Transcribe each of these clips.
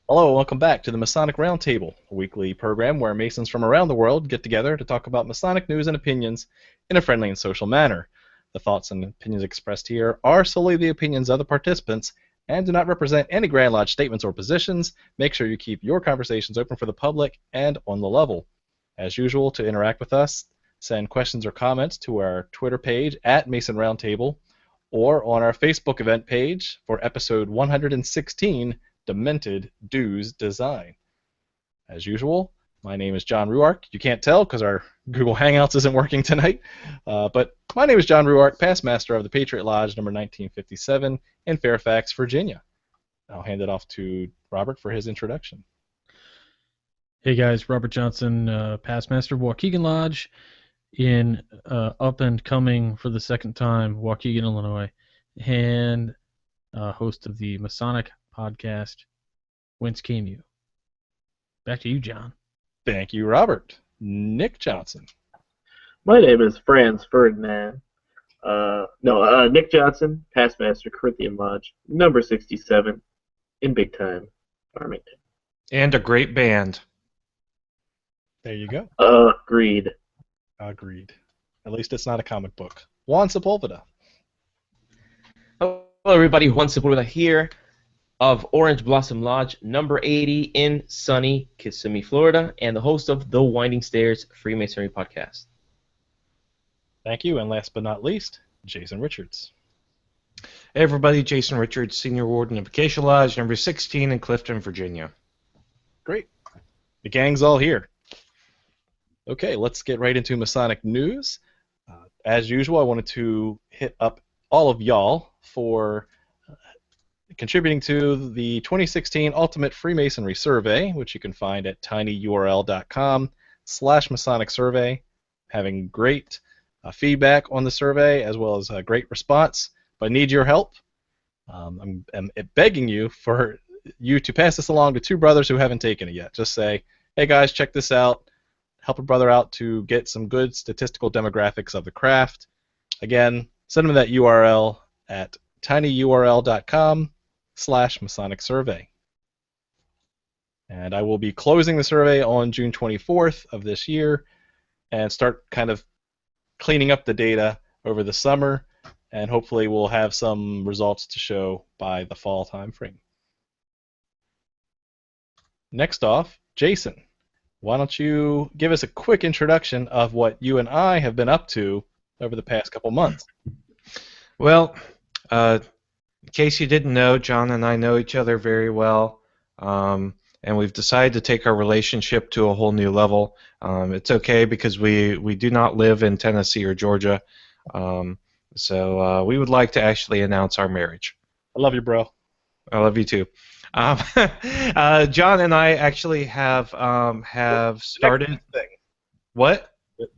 Hello, and welcome back to the Masonic Roundtable, a weekly program where Masons from around the world get together to talk about Masonic news and opinions in a friendly and social manner. The thoughts and opinions expressed here are solely the opinions of the participants and do not represent any Grand Lodge statements or positions. Make sure you keep your conversations open for the public and on the level. As usual, to interact with us, send questions or comments to our Twitter page at Mason Roundtable or on our Facebook event page for episode 116, Demented Dues Design. As usual, my name is John Ruark. You can't tell because our Google Hangouts isn't working tonight, but my name is John Ruark, past master of the Patriot Lodge number 1957 in Fairfax, Virginia. I'll hand it off to Robert for his introduction. Hey guys, Robert Johnson, past master of Waukegan Lodge in up and coming for the second time, Waukegan, Illinois, and host of the Masonic podcast, Whence Came You? Back to you, John. Thank you, Robert. Nick Johnson. My name is Franz Ferdinand. Nick Johnson, past master, Corinthian Lodge, number 67, in Big Time, Farmington. And a great band. There you go. Agreed. Agreed. At least it's not a comic book. Juan Sepulveda. Hello, everybody. Juan Sepulveda here of Orange Blossom Lodge, number 80 in sunny Kissimmee, Florida, and the host of the Winding Stairs Freemasonry podcast. Thank you. And last but not least, Jason Richards. Hey, everybody. Jason Richards, Senior Warden of Acacia Lodge, number 16 in Clifton, Virginia. Great. The gang's all here. Okay, let's get right into Masonic news. As usual, I wanted to hit up all of y'all for contributing to the 2016 Ultimate Freemasonry Survey, which you can find at tinyurl.com/Masonic Survey. Having great feedback on the survey as well as a great response, but I need your help. I'm begging you for you to pass this along to two brothers who haven't taken it yet. Just say, hey guys, check this out. Help a brother out to get some good statistical demographics of the craft. Again, send them that URL at tinyurl.com/Masonic Survey. And I will be closing the survey on June 24th of this year and start kind of cleaning up the data over the summer, and hopefully we'll have some results to show by the fall time frame. Next off, Jason. Why don't you give us a quick introduction of what you and I have been up to over the past couple months? Well, in case you didn't know, John and I know each other very well, and we've decided to take our relationship to a whole new level. It's okay because we do not live in Tennessee or Georgia, so we would like to actually announce our marriage. I love you, bro. I love you too. John and I actually have started. What?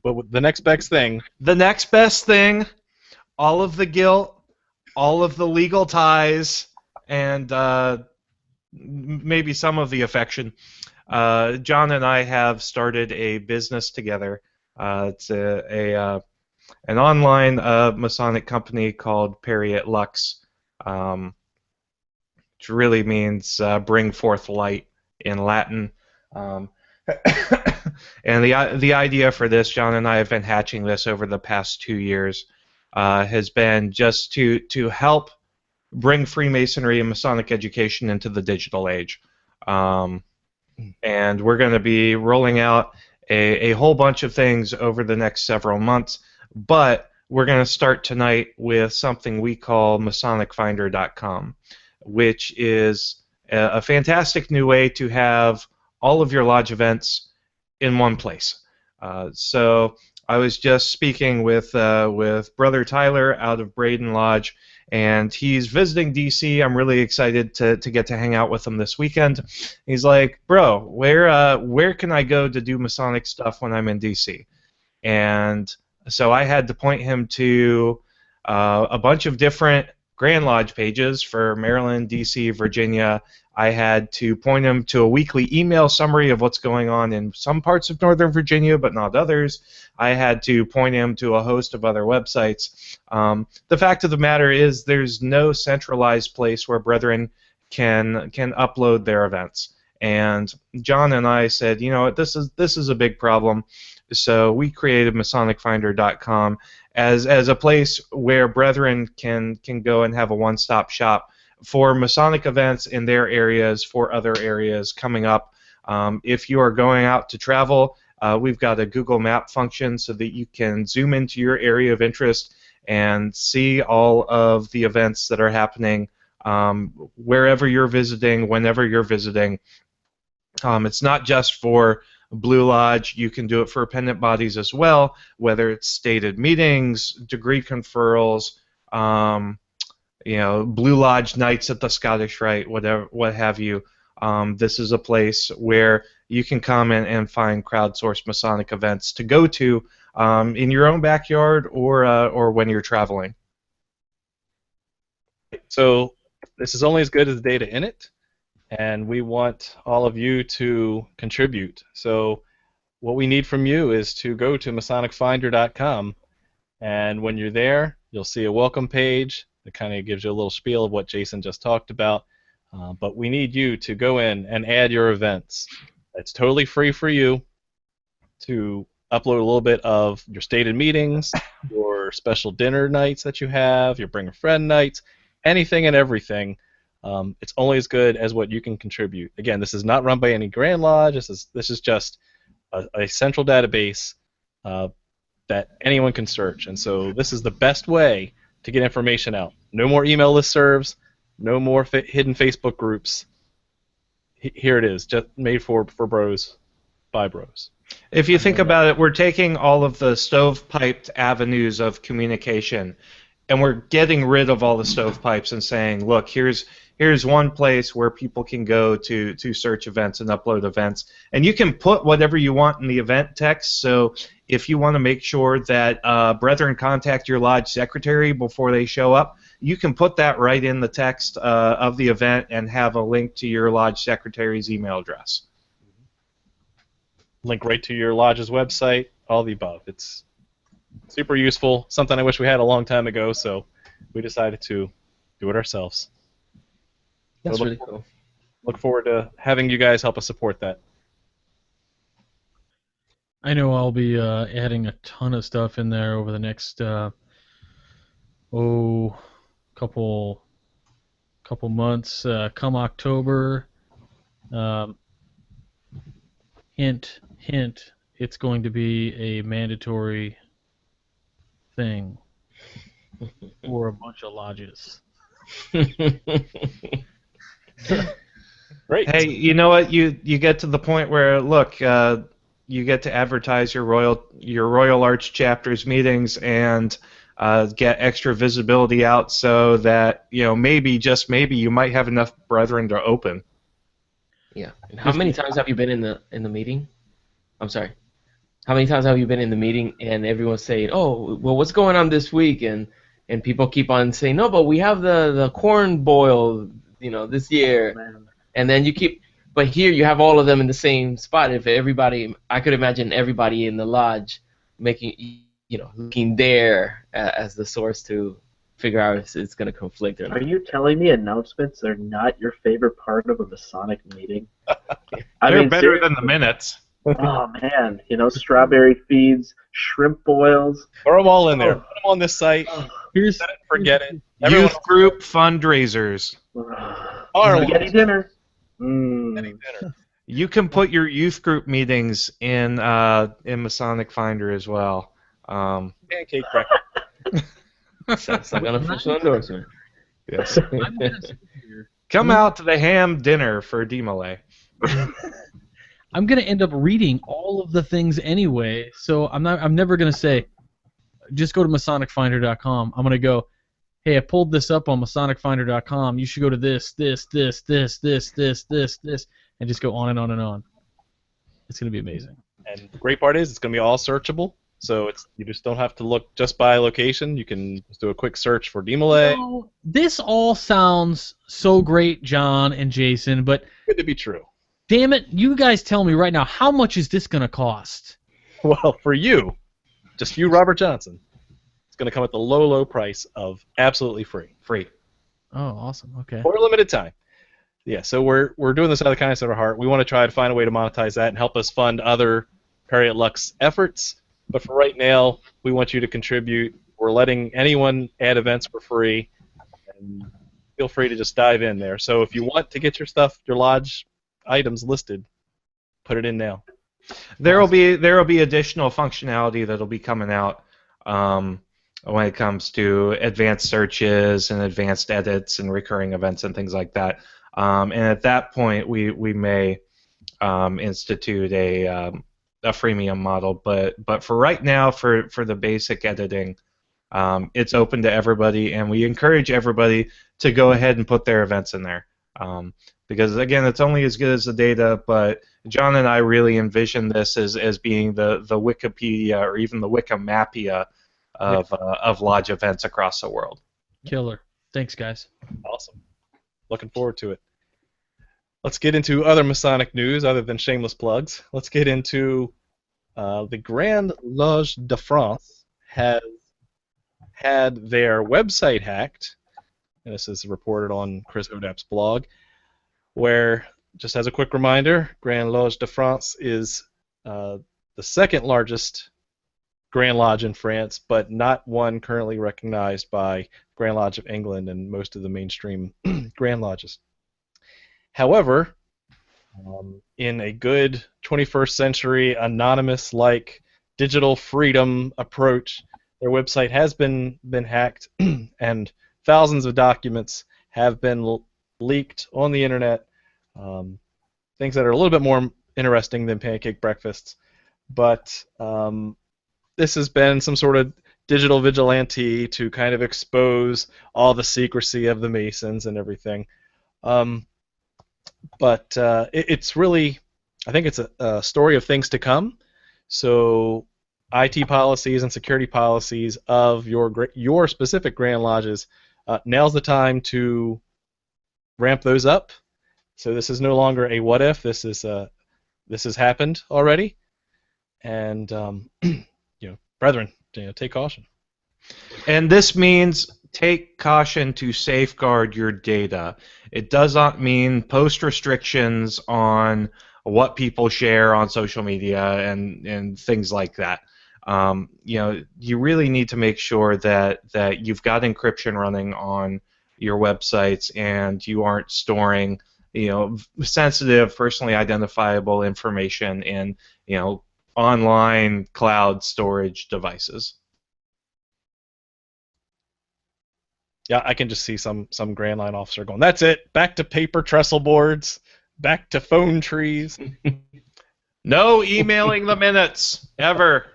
But the next best thing. The next best thing. All of the guilt, all of the legal ties, and maybe some of the affection. John and I have started a business together. It's an online Masonic company called Periet Lux. Which really means bring forth light in Latin. And the idea for this, John and I have been hatching this over the past 2 years, has been just to help bring Freemasonry and Masonic education into the digital age. And we're going to be rolling out a whole bunch of things over the next several months, but we're going to start tonight with something we call MasonicFinder.com. which is a fantastic new way to have all of your lodge events in one place. So I was just speaking with Brother Tyler out of Braden Lodge, and he's visiting DC. I'm really excited to get to hang out with him this weekend. He's like, bro, where can I go to do Masonic stuff when I'm in DC? And so I had to point him to a bunch of different Grand Lodge pages for Maryland, D.C., Virginia. I had to point him to a weekly email summary of what's going on in some parts of Northern Virginia, but not others. I had to point him to a host of other websites. The fact of the matter is there's no centralized place where brethren can upload their events. And John and I said, you know what, this is a big problem. So we created MasonicFinder.com as a place where brethren can go and have a one-stop shop for Masonic events in their areas, for other areas coming up. If you are going out to travel, we've got a Google Map function so that you can zoom into your area of interest and see all of the events that are happening wherever you're visiting, whenever you're visiting. It's not just for Blue Lodge. You can do it for appendant bodies as well, whether it's stated meetings, degree conferrals, Blue Lodge nights at the Scottish Rite, whatever, what have you. This is a place where you can come and find crowdsourced Masonic events to go to in your own backyard or when you're traveling. So this is only as good as the data in it, and we want all of you to contribute. So what we need from you is to go to MasonicFinder.com, and when you're there, you'll see a welcome page that kind of gives you a little spiel of what Jason just talked about. But we need you to go in and add your events. It's totally free for you to upload a little bit of your stated meetings, your special dinner nights that you have, your bring a friend nights, anything and everything. It's only as good as what you can contribute. Again, this is not run by any Grand Lodge. This is just a central database that anyone can search. And so this is the best way to get information out. No more email listservs. No more hidden Facebook groups. Here it is, just made for bros, by bros. If you think about it, we're taking all of the stovepiped avenues of communication, and we're getting rid of all the stovepipes and saying, look, here's one place where people can go to search events and upload events. And you can put whatever you want in the event text. So if you want to make sure that brethren contact your lodge secretary before they show up, you can put that right in the text of the event and have a link to your lodge secretary's email address. Link right to your lodge's website, all the above. It's super useful, something I wish we had a long time ago, so we decided to do it ourselves. That's So really cool. Look forward to having you guys help us support that. I know I'll be adding a ton of stuff in there over the next couple months. Come October, hint, it's going to be a mandatory thing for a bunch of lodges. Great. Hey, you know what? You get to the point where, look, you get to advertise your Royal Arch chapter's meetings and get extra visibility out so that, maybe, just maybe, you might have enough brethren to open. Yeah. And how many times have you been in the meeting? I'm sorry. How many times have you been in the meeting and everyone's saying, "Oh, well, what's going on this week?" and people keep on saying, "No, but we have the corn boil, this year." Man. And then but here you have all of them in the same spot. If everybody, I could imagine everybody in the lodge looking there as the source to figure out if it's going to conflict or not. Are you telling me announcements are not your favorite part of a Masonic meeting? They're better than the minutes. Oh man, strawberry feeds, shrimp boils. Throw them all in there. Put them on this site. Here's Set it, forget it. Youth group fundraisers. Spaghetti dinner. Spaghetti dinner. You can put your youth group meetings in Masonic Finder as well. Pancake breakfast. Sounds like an official endorsement. Yes. I'm gonna sit here. Come out to the ham dinner for Demolay. I'm gonna end up reading all of the things anyway, so I'm never gonna say, just go to MasonicFinder.com. I'm gonna go, hey, I pulled this up on MasonicFinder.com. You should go to this, and just go on and on and on. It's gonna be amazing. And the great part is it's going to be all searchable, so you just don't have to look just by location. You can just do a quick search for Demolay. No, this all sounds so great, John and Jason, but Good to be true. damn it, you guys tell me right now, how much is this gonna cost? Well, for you, just you, Robert Johnson, it's going to come at the low price of absolutely free. Oh, awesome. Okay. For a limited time. Yeah, so we're doing this out of the kindness of our heart. We want to try to find a way to monetize that and help us fund other Perry at Lux efforts. But for right now, we want you to contribute. We're letting anyone add events for free, and feel free to just dive in there. So if you want to get your stuff, your lodge items listed, put it in now. There will be additional functionality that'll be coming out when it comes to advanced searches and advanced edits and recurring events and things like that. And at that point, we may institute a freemium model. But for right now, for the basic editing, it's open to everybody, and we encourage everybody to go ahead and put their events in there. Because again, it's only as good as the data, but John and I really envision this as being the Wikipedia or even the Wikimapia of lodge events across the world. Killer. Thanks, guys. Awesome. Looking forward to it. Let's get into other Masonic news other than shameless plugs. Let's get into the Grande Loge de France has had their website hacked. And this is reported on Chris Odap's blog, where, just as a quick reminder, Grande Loge de France is the second largest Grand Lodge in France, but not one currently recognized by Grand Lodge of England and most of the mainstream Grand Lodges. However, in a good 21st century anonymous-like digital freedom approach, their website has been hacked, and thousands of documents have been leaked on the internet. Things that are a little bit more interesting than pancake breakfasts, but this has been some sort of digital vigilante to kind of expose all the secrecy of the Masons and everything. But it's really, I think it's a story of things to come. So IT policies and security policies of your specific Grand Lodges, now's the time to ramp those up. So this is no longer a what if. This has happened already, and brethren, take caution. And this means take caution to safeguard your data. It does not mean post restrictions on what people share on social media and things like that. You really need to make sure that you've got encryption running on your websites and you aren't storing sensitive, personally identifiable information in online cloud storage devices. Yeah, I can just see some Grand Line officer going, "That's it. Back to paper trestle boards. Back to phone trees." No emailing the minutes ever.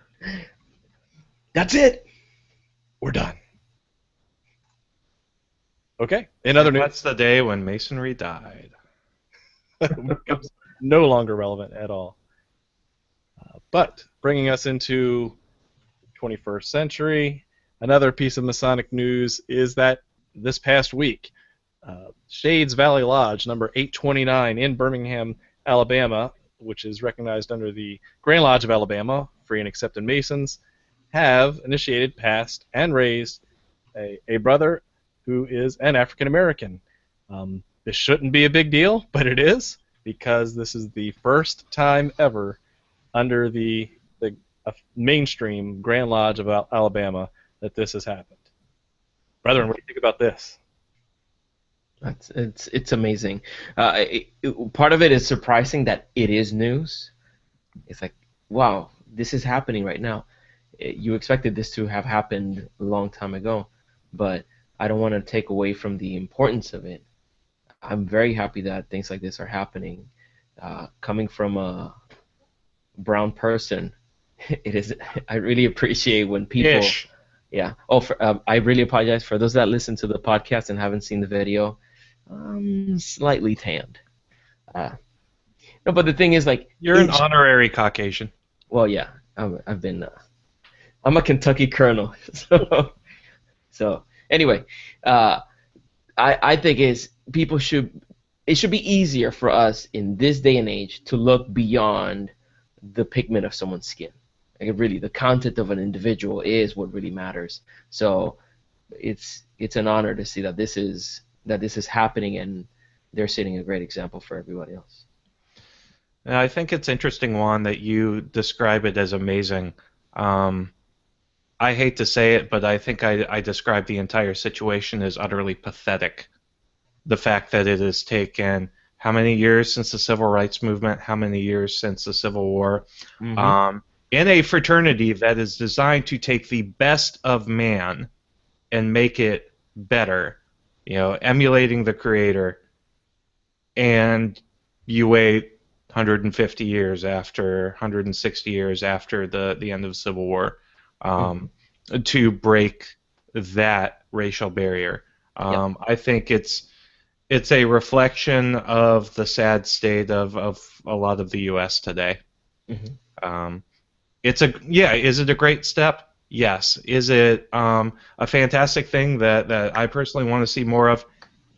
That's it. We're done. Okay. In other news, That's the day when Masonry died. becomes no longer relevant at all. But bringing us into 21st century, another piece of Masonic news is that this past week, Shades Valley Lodge, number 829 in Birmingham, Alabama, which is recognized under the Grand Lodge of Alabama, Free and Accepted Masons, have initiated, passed, and raised a brother who is an African American. This shouldn't be a big deal, but it is, because this is the first time ever under the mainstream Grand Lodge of Alabama that this has happened. Brethren, what do you think about this? It's amazing. Part of it is surprising that it is news. It's like, wow, this is happening right now. You expected this to have happened a long time ago, but I don't want to take away from the importance of it. I'm very happy that things like this are happening. Coming from a brown person, it is. I really appreciate when people. Ish. Yeah. Oh, I really apologize for those that listen to the podcast and haven't seen the video. Slightly tanned. No, but the thing is, like, You're an honorary Caucasian. well, yeah, I've been. I'm a Kentucky colonel. So anyway, I think it should be easier for us in this day and age to look beyond the pigment of someone's skin. Like, really, the content of an individual is what really matters. So it's an honor to see that this is happening, and they're setting a great example for everybody else. And I think it's interesting, Juan, that you describe it as amazing. I hate to say it, but I think I describe the entire situation as utterly pathetic. The fact that it has taken how many years since the Civil Rights Movement, how many years since the Civil War, in a fraternity that is designed to take the best of man and make it better, emulating the Creator, and you wait 150 years after, 160 years after the end of the Civil War to break that racial barrier. I think it's a reflection of the sad state of a lot of the U.S. today. Is it a great step? Yes. Is it a fantastic thing that I personally want to see more of?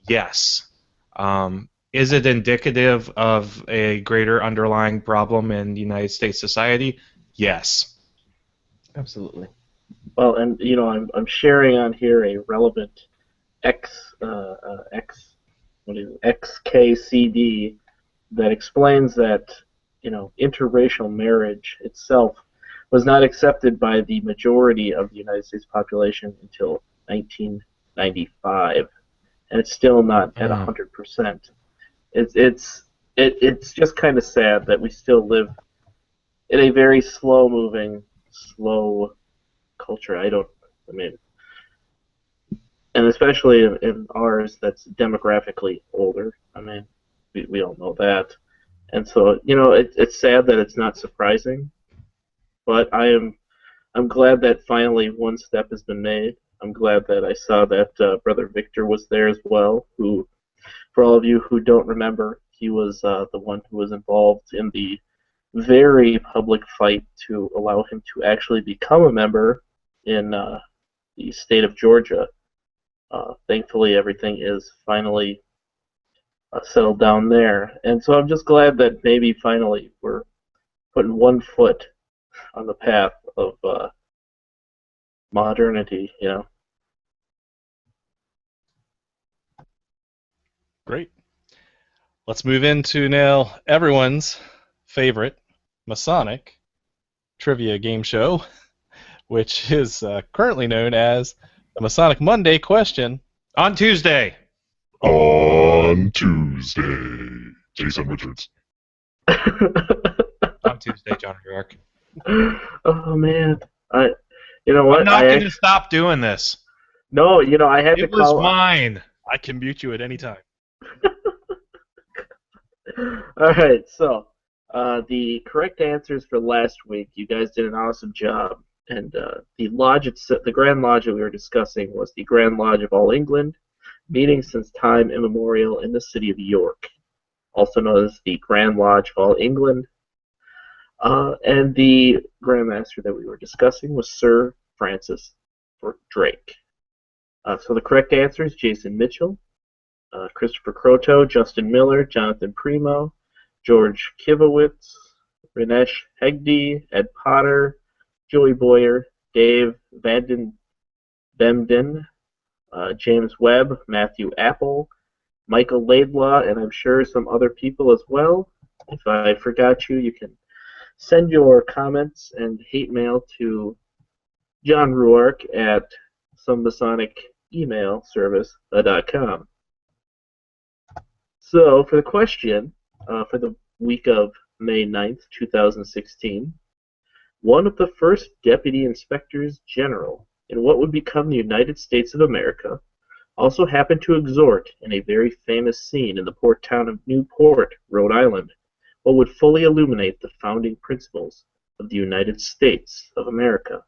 Yes. Is it indicative of a greater underlying problem in United States society? Yes. Absolutely. Well, and I'm sharing on here a relevant XKCD that explains that interracial marriage itself was not accepted by the majority of the United States population until 1995, and it's still not at 100%. It's just kind of sad that we still live in a very slow-moving, slow culture. And especially in ours that's demographically older. I mean, we all know that. And so, it's sad that it's not surprising, but I'm glad that finally one step has been made. I'm glad that I saw that Brother Victor was there as well, who, for all of you who don't remember, he was the one who was involved in the very public fight to allow him to actually become a member in the state of Georgia. Thankfully, everything is finally settled down there. And so I'm just glad that maybe finally we're putting one foot on the path of modernity, Great. Let's move into now everyone's favorite Masonic trivia game show, which is currently known as the Masonic Monday question. On Tuesday. On Tuesday, Jason Richards. On Tuesday, John York. Oh man, you know what? I'm not going to stop doing this. No, I had to It was call. mine. I can mute you at any time. All right, so the correct answers for last week, you guys did an awesome job. And the Grand Lodge that we were discussing was the Grand Lodge of All England, meeting since time immemorial in the city of York, also known as the Grand Lodge of All England. And the Grand Master that we were discussing was Sir Francis Drake. So the correct answers: Jason Mitchell, Christopher Croto, Justin Miller, Jonathan Primo, George Kivowitz, Rinesh Hegde, Ed Potter, Joey Boyer, Dave Vanden Bemden, James Webb, Matthew Apple, Michael Laidlaw, and I'm sure some other people as well. If I forgot you, you can send your comments and hate mail to John Ruark at somemasonic.emailservice.com. So for the question for the week of May 9th, 2016, one of the first Deputy Inspectors General in what would become the United States of America also happened to exhort in a very famous scene in the port town of Newport, Rhode Island, what would fully illuminate the founding principles of the United States of America.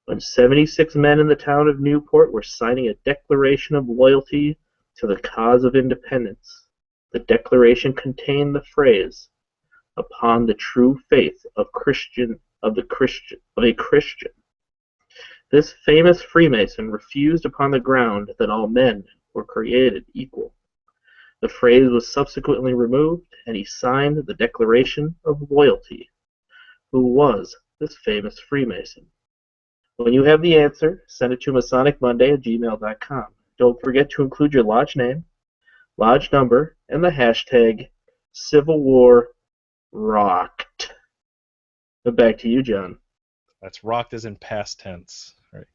When 76 men in the town of Newport were signing a declaration of loyalty to the cause of independence, the declaration contained the phrase, "Upon the true faith of a Christian." This famous Freemason refused upon the ground that all men were created equal. The phrase was subsequently removed, and he signed the Declaration of Loyalty. Who was this famous Freemason? When you have the answer, send it to MasonicMonday@gmail.com. Don't forget to include your lodge name, lodge number, and the hashtag Civil War rocked. But back to you, John. That's rocked as in past tense. Right.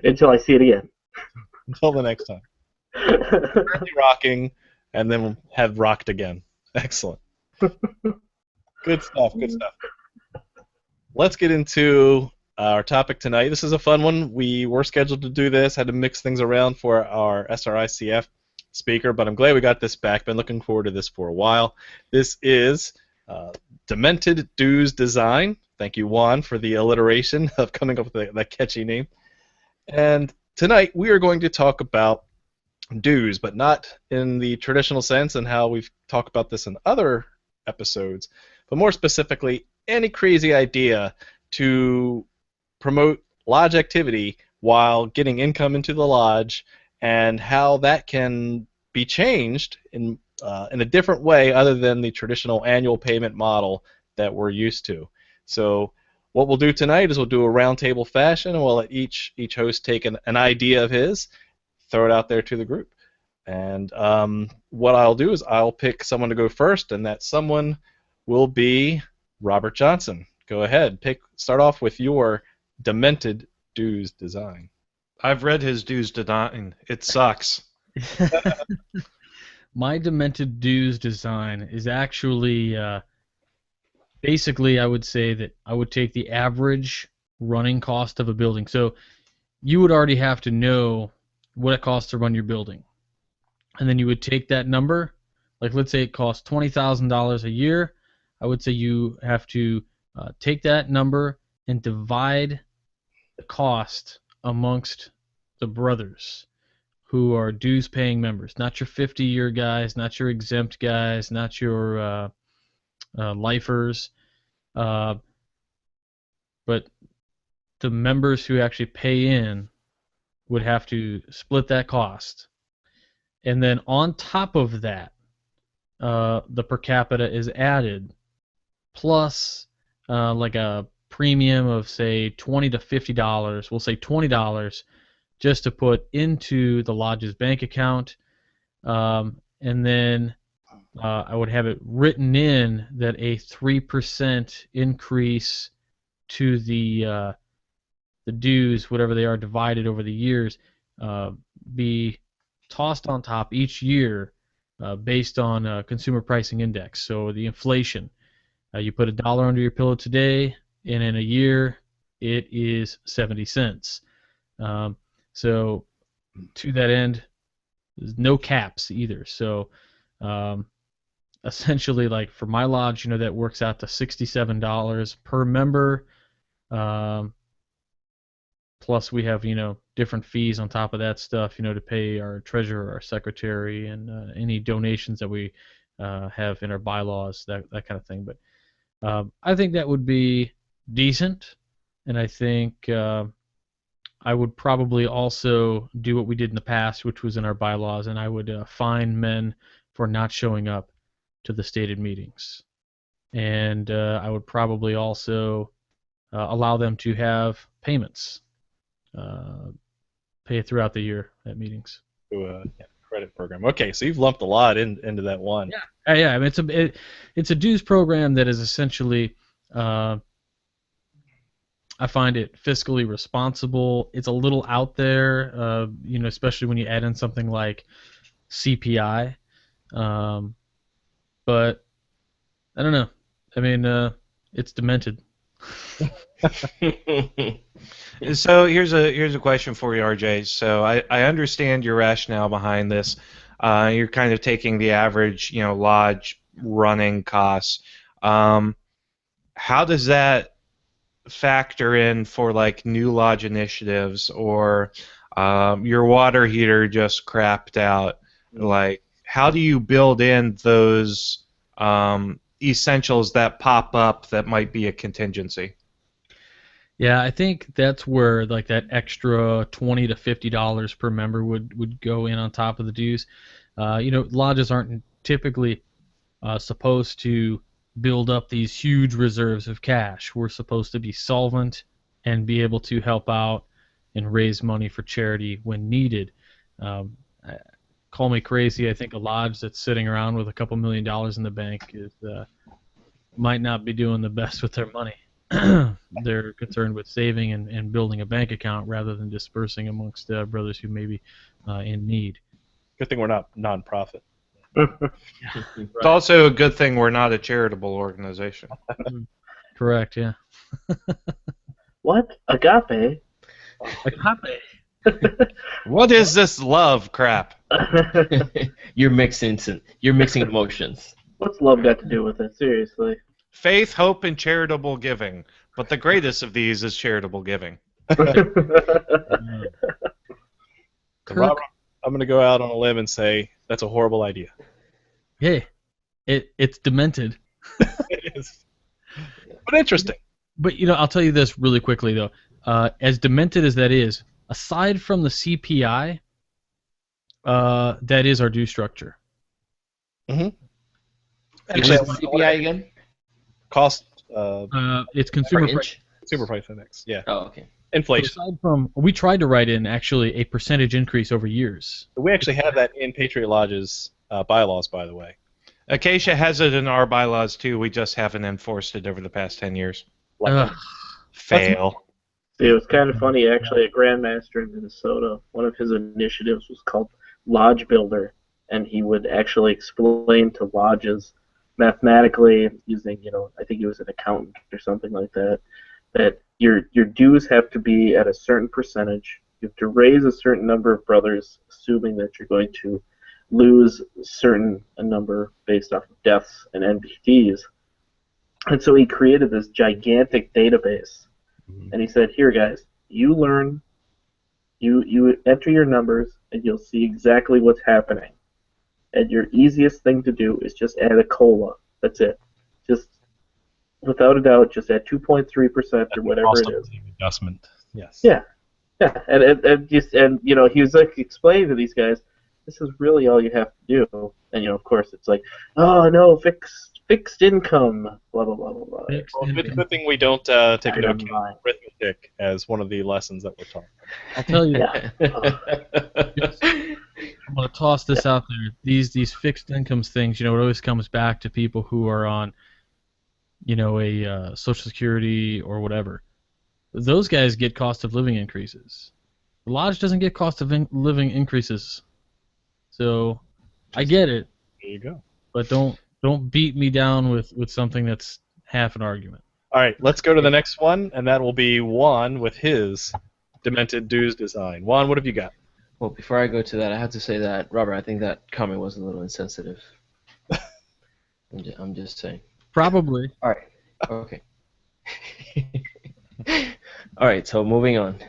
Until I see it again. Until the next time. Currently rocking, and then we'll have rocked again. Excellent. Good stuff. Good stuff. Let's get into our topic tonight. This is a fun one. We were scheduled to do this, had to mix things around for our SRICF speaker, but I'm glad we got this back. Been looking forward to this for a while. This is Demented Dues Design. Thank you, Juan, for the alliteration of coming up with that catchy name. And tonight we are going to talk about dues, but not in the traditional sense and how we've talked about this in other episodes, but more specifically, any crazy idea to promote lodge activity while getting income into the lodge, and how that can be changed in a different way other than the traditional annual payment model that we're used to. So what we'll do tonight is we'll do a roundtable fashion, and we'll let each host take an idea of his, throw it out there to the group. And what I'll do is I'll pick someone to go first, and that someone will be Robert Johnson. Go ahead. Start off with your Demented Dues Design. I've read his dues design. It sucks. My Demented Dues Design is actually basically, I would say that I would take the average running cost of a building. So you would already have to know what it costs to run your building. And then you would take that number, like let's say it costs $20,000 a year. I would say you have to take that number and divide the cost amongst the brothers who are dues-paying members, not your 50-year guys, not your exempt guys, not your lifers, but the members who actually pay in would have to split that cost. And then on top of that, the per capita is added, plus like a premium of, say, $20 to $50. We'll say $20 just to put into the lodge's bank account. And then I would have it written in that a 3% increase to the dues, whatever they are divided over the years, be tossed on top each year based on consumer pricing index. So the inflation. You put $1 under your pillow today, and in a year it is 70 cents. So to that end, there's no caps either. So essentially, like for my lodge, that works out to $67 per member. Plus we have, different fees on top of that stuff, to pay our treasurer, our secretary, and any donations that we have in our bylaws, that kind of thing. But I think that would be decent, and I think I would probably also do what we did in the past, which was in our bylaws, and I would fine men for not showing up to the stated meetings. And I would probably also allow them to have payments. Pay it throughout the year at meetings. Credit program. Okay, so you've lumped a lot into that one. Yeah. I mean, it's a dues program that is essentially, I find it fiscally responsible. It's a little out there, especially when you add in something like CPI. But I don't know. I mean, it's demented. So here's a question for you, RJ. So I understand your rationale behind this. You're kind of taking the average, lodge running costs. How does that factor in for like new lodge initiatives, or your water heater just crapped out? Like, how do you build in those essentials that pop up that might be a contingency? Yeah, I think that's where like that extra $20 to $50 per member would go in on top of the dues. Lodges aren't typically supposed to build up these huge reserves of cash. We're supposed to be solvent and be able to help out and raise money for charity when needed. Call me crazy. I think a lodge that's sitting around with a couple $1 million in the bank might not be doing the best with their money. They're concerned with saving and building a bank account rather than dispersing amongst brothers who may be in need. Good thing we're not non-profit. It's also a good thing we're not a charitable organization. Correct, yeah. What? Agape? What is this love crap? You're mixing emotions. What's love got to do with it? Seriously. Faith, hope, and charitable giving. But the greatest of these is charitable giving. Robert, I'm going to go out on a limb and say that's a horrible idea. Hey, it's demented. It is. But interesting. But, I'll tell you this really quickly, though. As demented as that is, aside from the CPI, that is our due structure. Mm-hmm. Actually, what's the CPI again? Cost. It's consumer price. Consumer price index. Yeah. Oh, okay. Inflation. So aside from, we tried to write in actually a percentage increase over years. We actually have that in Patriot Lodge's bylaws, by the way. Acacia has it in our bylaws too. We just haven't enforced it over the past 10 years. Fail. See, it was kind of funny, actually. A Grandmaster in Minnesota, one of his initiatives was called Lodge Builder, and he would actually explain to lodges mathematically using, I think he was an accountant or something like that, that your dues have to be at a certain percentage. You have to raise a certain number of brothers, assuming that you're going to lose a number based off of deaths and NPTs. And so he created this gigantic database. And he said, here, guys, you learn, you enter your numbers, and you'll see exactly what's happening. And your easiest thing to do is just add a COLA. That's it. Just, without a doubt, just add 2.3% or whatever it is. Adjustment. Yes. Yeah. Yeah. And he was like explaining to these guys, this is really all you have to do. And, of course, it's like, oh, no, fixed income, blah, blah, blah, blah, blah. Well, good thing we don't take into account arithmetic as one of the lessons that we're taught. I'll tell you. Yeah. I'm going to toss this out there. These fixed incomes things, it always comes back to people who are on, a Social Security or whatever. Those guys get cost of living increases. The lodge doesn't get cost of living increases. So, I get it. There you go. But don't beat me down with something that's half an argument. All right, let's go to the next one, and that will be Juan with his Demented Dues design. Juan, what have you got? Well, before I go to that, I have to say that, Robert, I think that comment was a little insensitive. I'm just saying. Probably. All right. Okay. All right, so moving on.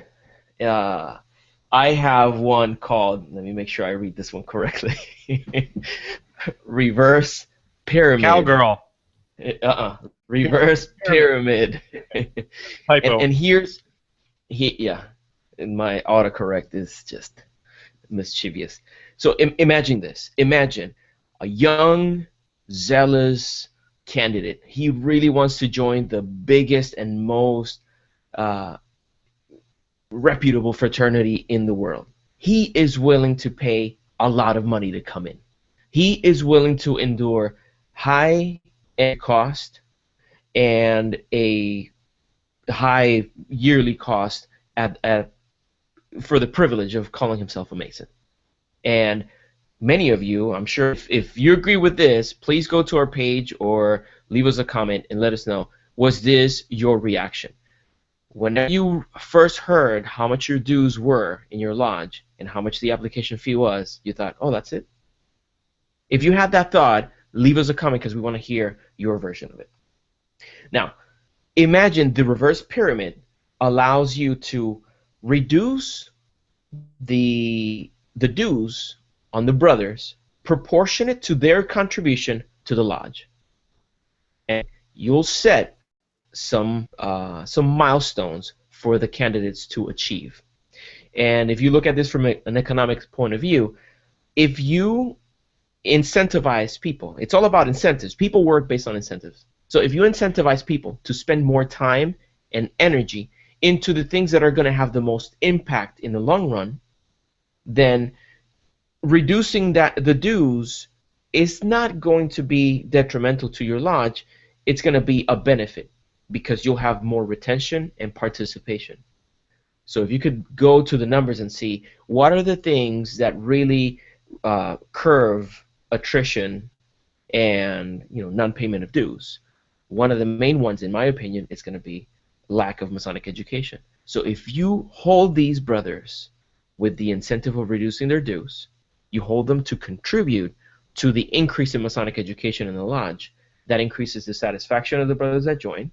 I have one called, let me make sure I read this one correctly, Reverse Pyramid. Cowgirl. Reverse Pyramid. Typo. And and my autocorrect is just mischievous. So imagine this. Imagine a young, zealous candidate. He really wants to join the biggest and most reputable fraternity in the world. He is willing to pay a lot of money to come in. He is willing to endure high end cost and a high yearly cost for the privilege of calling himself a Mason. And many of you, I'm sure, if you agree with this, please go to our page or leave us a comment and let us know, was this your reaction? When you first heard how much your dues were in your lodge and how much the application fee was, you thought, oh, that's it? If you had that thought, leave us a comment because we want to hear your version of it. Now, imagine the reverse pyramid allows you to reduce the dues on the brothers proportionate to their contribution to the lodge. And you'll set some milestones for the candidates to achieve. And if you look at this from an economic point of view, if you incentivize people, it's all about incentives. People work based on incentives. So if you incentivize people to spend more time and energy into the things that are going to have the most impact in the long run, then reducing the dues is not going to be detrimental to your lodge. It's going to be a benefit because you'll have more retention and participation. So if you could go to the numbers and see what are the things that really curve attrition and non-payment of dues, one of the main ones, in my opinion, is going to be lack of Masonic education. So if you hold these brothers with the incentive of reducing their dues, you hold them to contribute to the increase in Masonic education in the lodge. That increases the satisfaction of the brothers that join,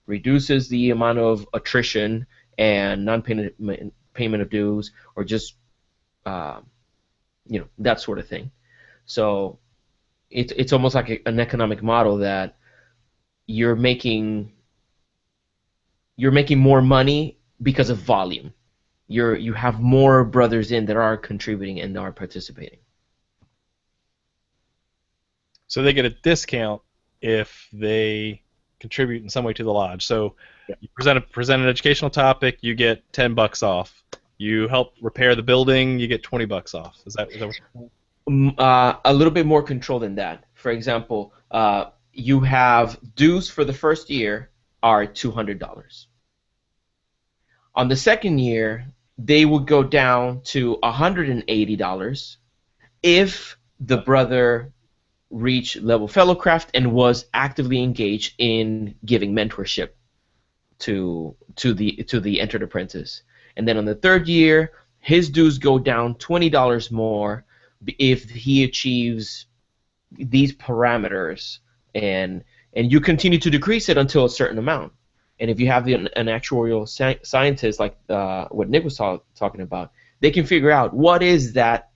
reduces the amount of attrition and non-payment of dues, or just that sort of thing. So it's almost like an economic model that you're making more money because of volume. You have more brothers in that are contributing and are participating. So they get a discount if they contribute in some way to the lodge. So you present an educational topic, you get $10 off. You help repair the building, you get $20 off. Is that what? A little bit more control than that. For example, you have dues for the first year are $200. On the second year, they would go down to $180 if the brother reached level fellowcraft and was actively engaged in giving mentorship to the entered apprentice. And then on the third year, his dues go down $20 more if he achieves these parameters, and you continue to decrease it until a certain amount. And if you have an actuarial scientist like what Nick was talking about, they can figure out what is that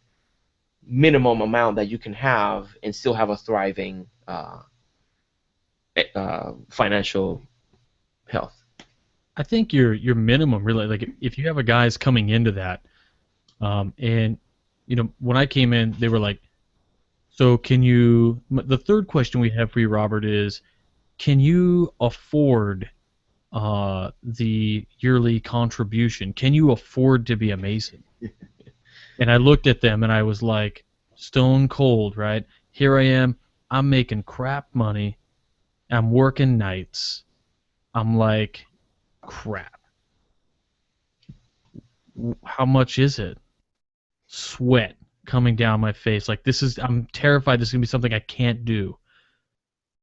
minimum amount that you can have and still have a thriving financial health. I think your minimum really, like if you have a guys coming into that, and when I came in, they were like, so can you? The third question we have for you, Robert, is can you afford the yearly contribution? Can you afford to be a Mason? And I looked at them and I was like, stone cold, right? Here I am. I'm making crap money. I'm working nights. I'm like, crap. How much is it? Sweat coming down my face. Like, I'm terrified this is going to be something I can't do.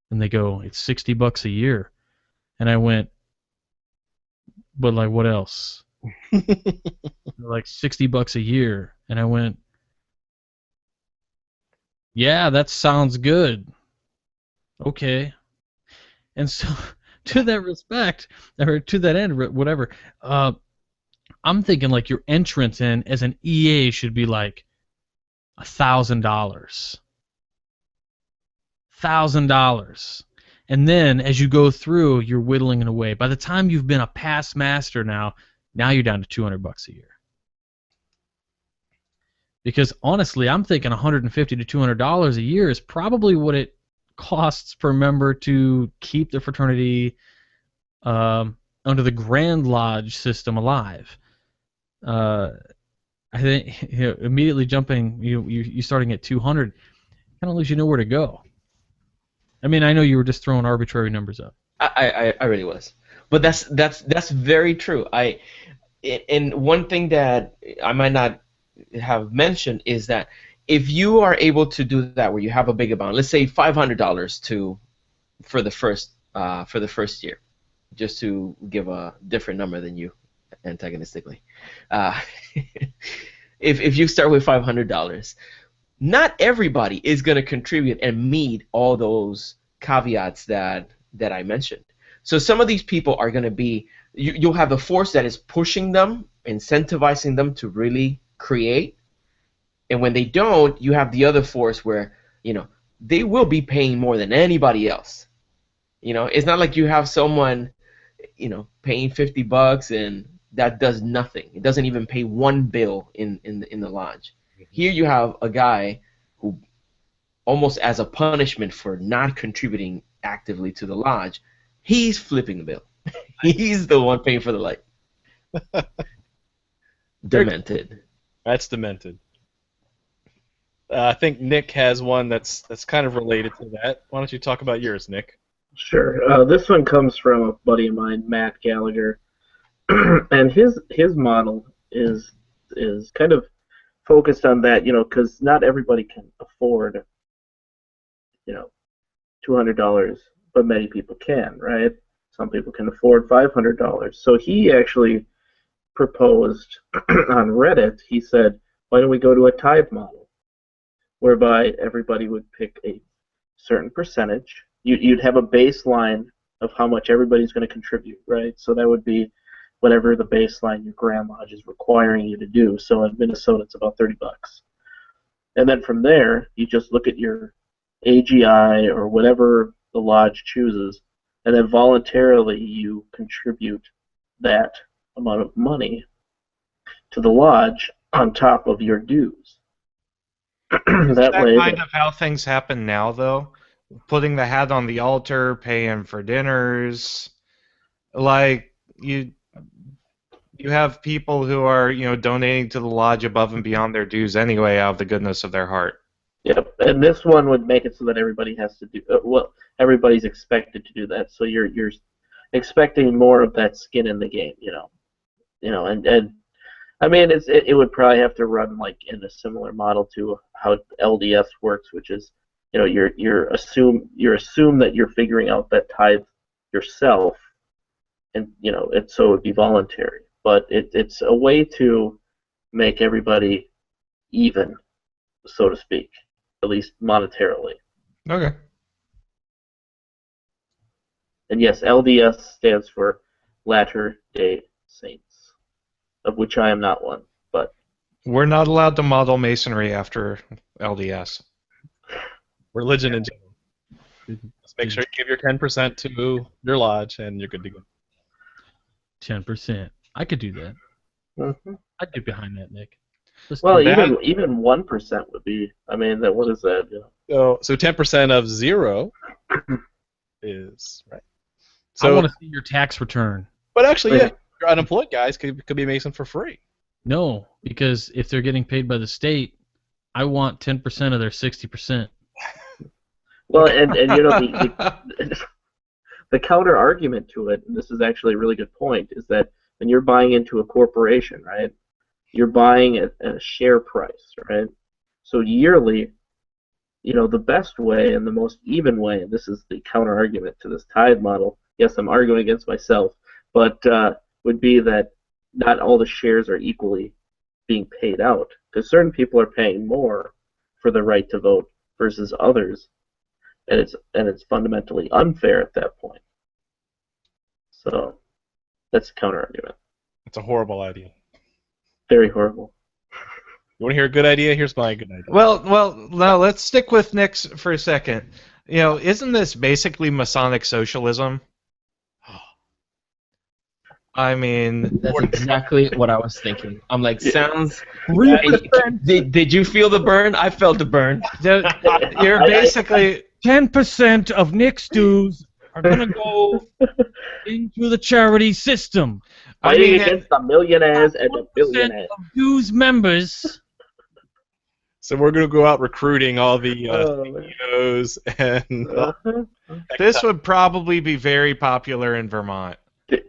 And they go, it's $60 a year. And I went, but like, what else? Like $60 a year. And I went, yeah, that sounds good. Okay. And so, to that respect, or to that end, whatever, I'm thinking like your entrance in as an EA should be like $1,000. $1,000. And then as you go through, you're whittling it away. By the time you've been a past master now you're down to $200 a year. Because honestly, I'm thinking $150 to $200 a year is probably what it costs per member to keep the fraternity under the Grand Lodge system alive. I think immediately jumping, you starting at 200, kind of leaves you nowhere to go. I mean, I know you were just throwing arbitrary numbers up. I really was, but that's very true. And one thing that I might not have mentioned is that if you are able to do that, where you have a big amount, let's say $500 for the first year, just to give a different number than you antagonistically. If you start with $500, not everybody is going to contribute and meet all those caveats that I mentioned. So some of these people are going to be, you'll have the force that is pushing them, incentivizing them to really create, and when they don't, you have the other force where they will be paying more than anybody else. It's not like you have someone paying $50 and that does nothing. It doesn't even pay one bill in the lodge. Here you have a guy who, almost as a punishment for not contributing actively to the lodge, he's flipping the bill. He's the one paying for the light. Demented. That's demented. I think Nick has one that's kind of related to that. Why don't you talk about yours, Nick? Sure. This one comes from a buddy of mine, Matt Gallagher, and his model is kind of focused on that, because not everybody can afford, $200, but many people can, right? Some people can afford $500. So he actually proposed on Reddit. He said, "Why don't we go to a tithe model, whereby everybody would pick a certain percentage. You'd have a baseline of how much everybody's going to contribute, right? So that would be whatever the baseline your Grand Lodge is requiring you to do. So in Minnesota, it's about $30. And then from there, you just look at your AGI or whatever the lodge chooses, and then voluntarily you contribute that amount of money to the lodge on top of your dues." Is that that way, kind of how things happen now, though? Putting the hat on the altar, paying for dinners, like you have people who are donating to the lodge above and beyond their dues anyway, out of the goodness of their heart. Yep, and this one would make it so that everybody has to do everybody's expected to do that. So you're expecting more of that skin in the game, and I mean it would probably have to run like in a similar model to how LDS works, which is you're assume that you're figuring out that tithe yourself, and so it would be voluntary, but it's a way to make everybody even, so to speak, at least monetarily. Okay. And yes, LDS stands for Latter-day Saints, of which I am not one. But We're not allowed to model Masonry after LDS. Religion in general. Just make sure you give your 10% to your lodge, and you're good to go. 10%. I could do that. Mhm. I'd get behind that, Nick. Let's Well, do that. even 1% would be. I mean, what is that? So 10% of 0 is right. I So, want to see your tax return. but actually, yeah, your unemployed guys could be Mason for free. No, because if they're getting paid by the state, I want 10% of their 60%. Well, and the counter argument to it, and this is actually a really good point, is that when you're buying into a corporation, right, you're buying at a share price, right? So yearly, the best way and the most even way, and this is the counter argument to this tithe model. Yes, I'm arguing against myself, but would be that not all the shares are equally being paid out, because certain people are paying more for the right to vote versus others, and it's fundamentally unfair at that point. So that's a counter argument. It's a horrible idea. Very horrible. You want to hear a good idea? Here's my good idea. Well, now let's stick with Nick's for a second. Isn't this basically Masonic socialism? I mean, That's exactly what I was thinking. I'm like, sounds. 3%. Did you feel the burn? I felt the burn. you're basically 10% of Nick's dues are going to go into the charity system. Fighting against the millionaires and the 1% billionaires. of dues members. So we're going to go out recruiting all the CEOs and this would probably be very popular in Vermont.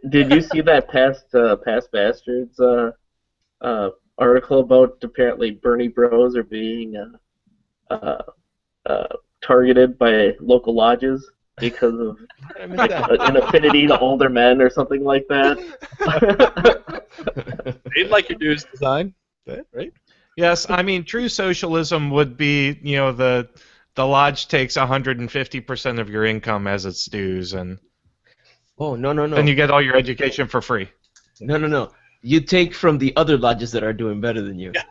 Did you see that past Bastards article about apparently Bernie Bros are being targeted by local lodges because of an affinity to older men or something like that? they'd like your dues design, right? Yes, I mean true socialism would be, the lodge takes 150% of your income as its dues, and Oh, no. then you get all your education for free. No. You take from the other lodges that are doing better than you. Yeah.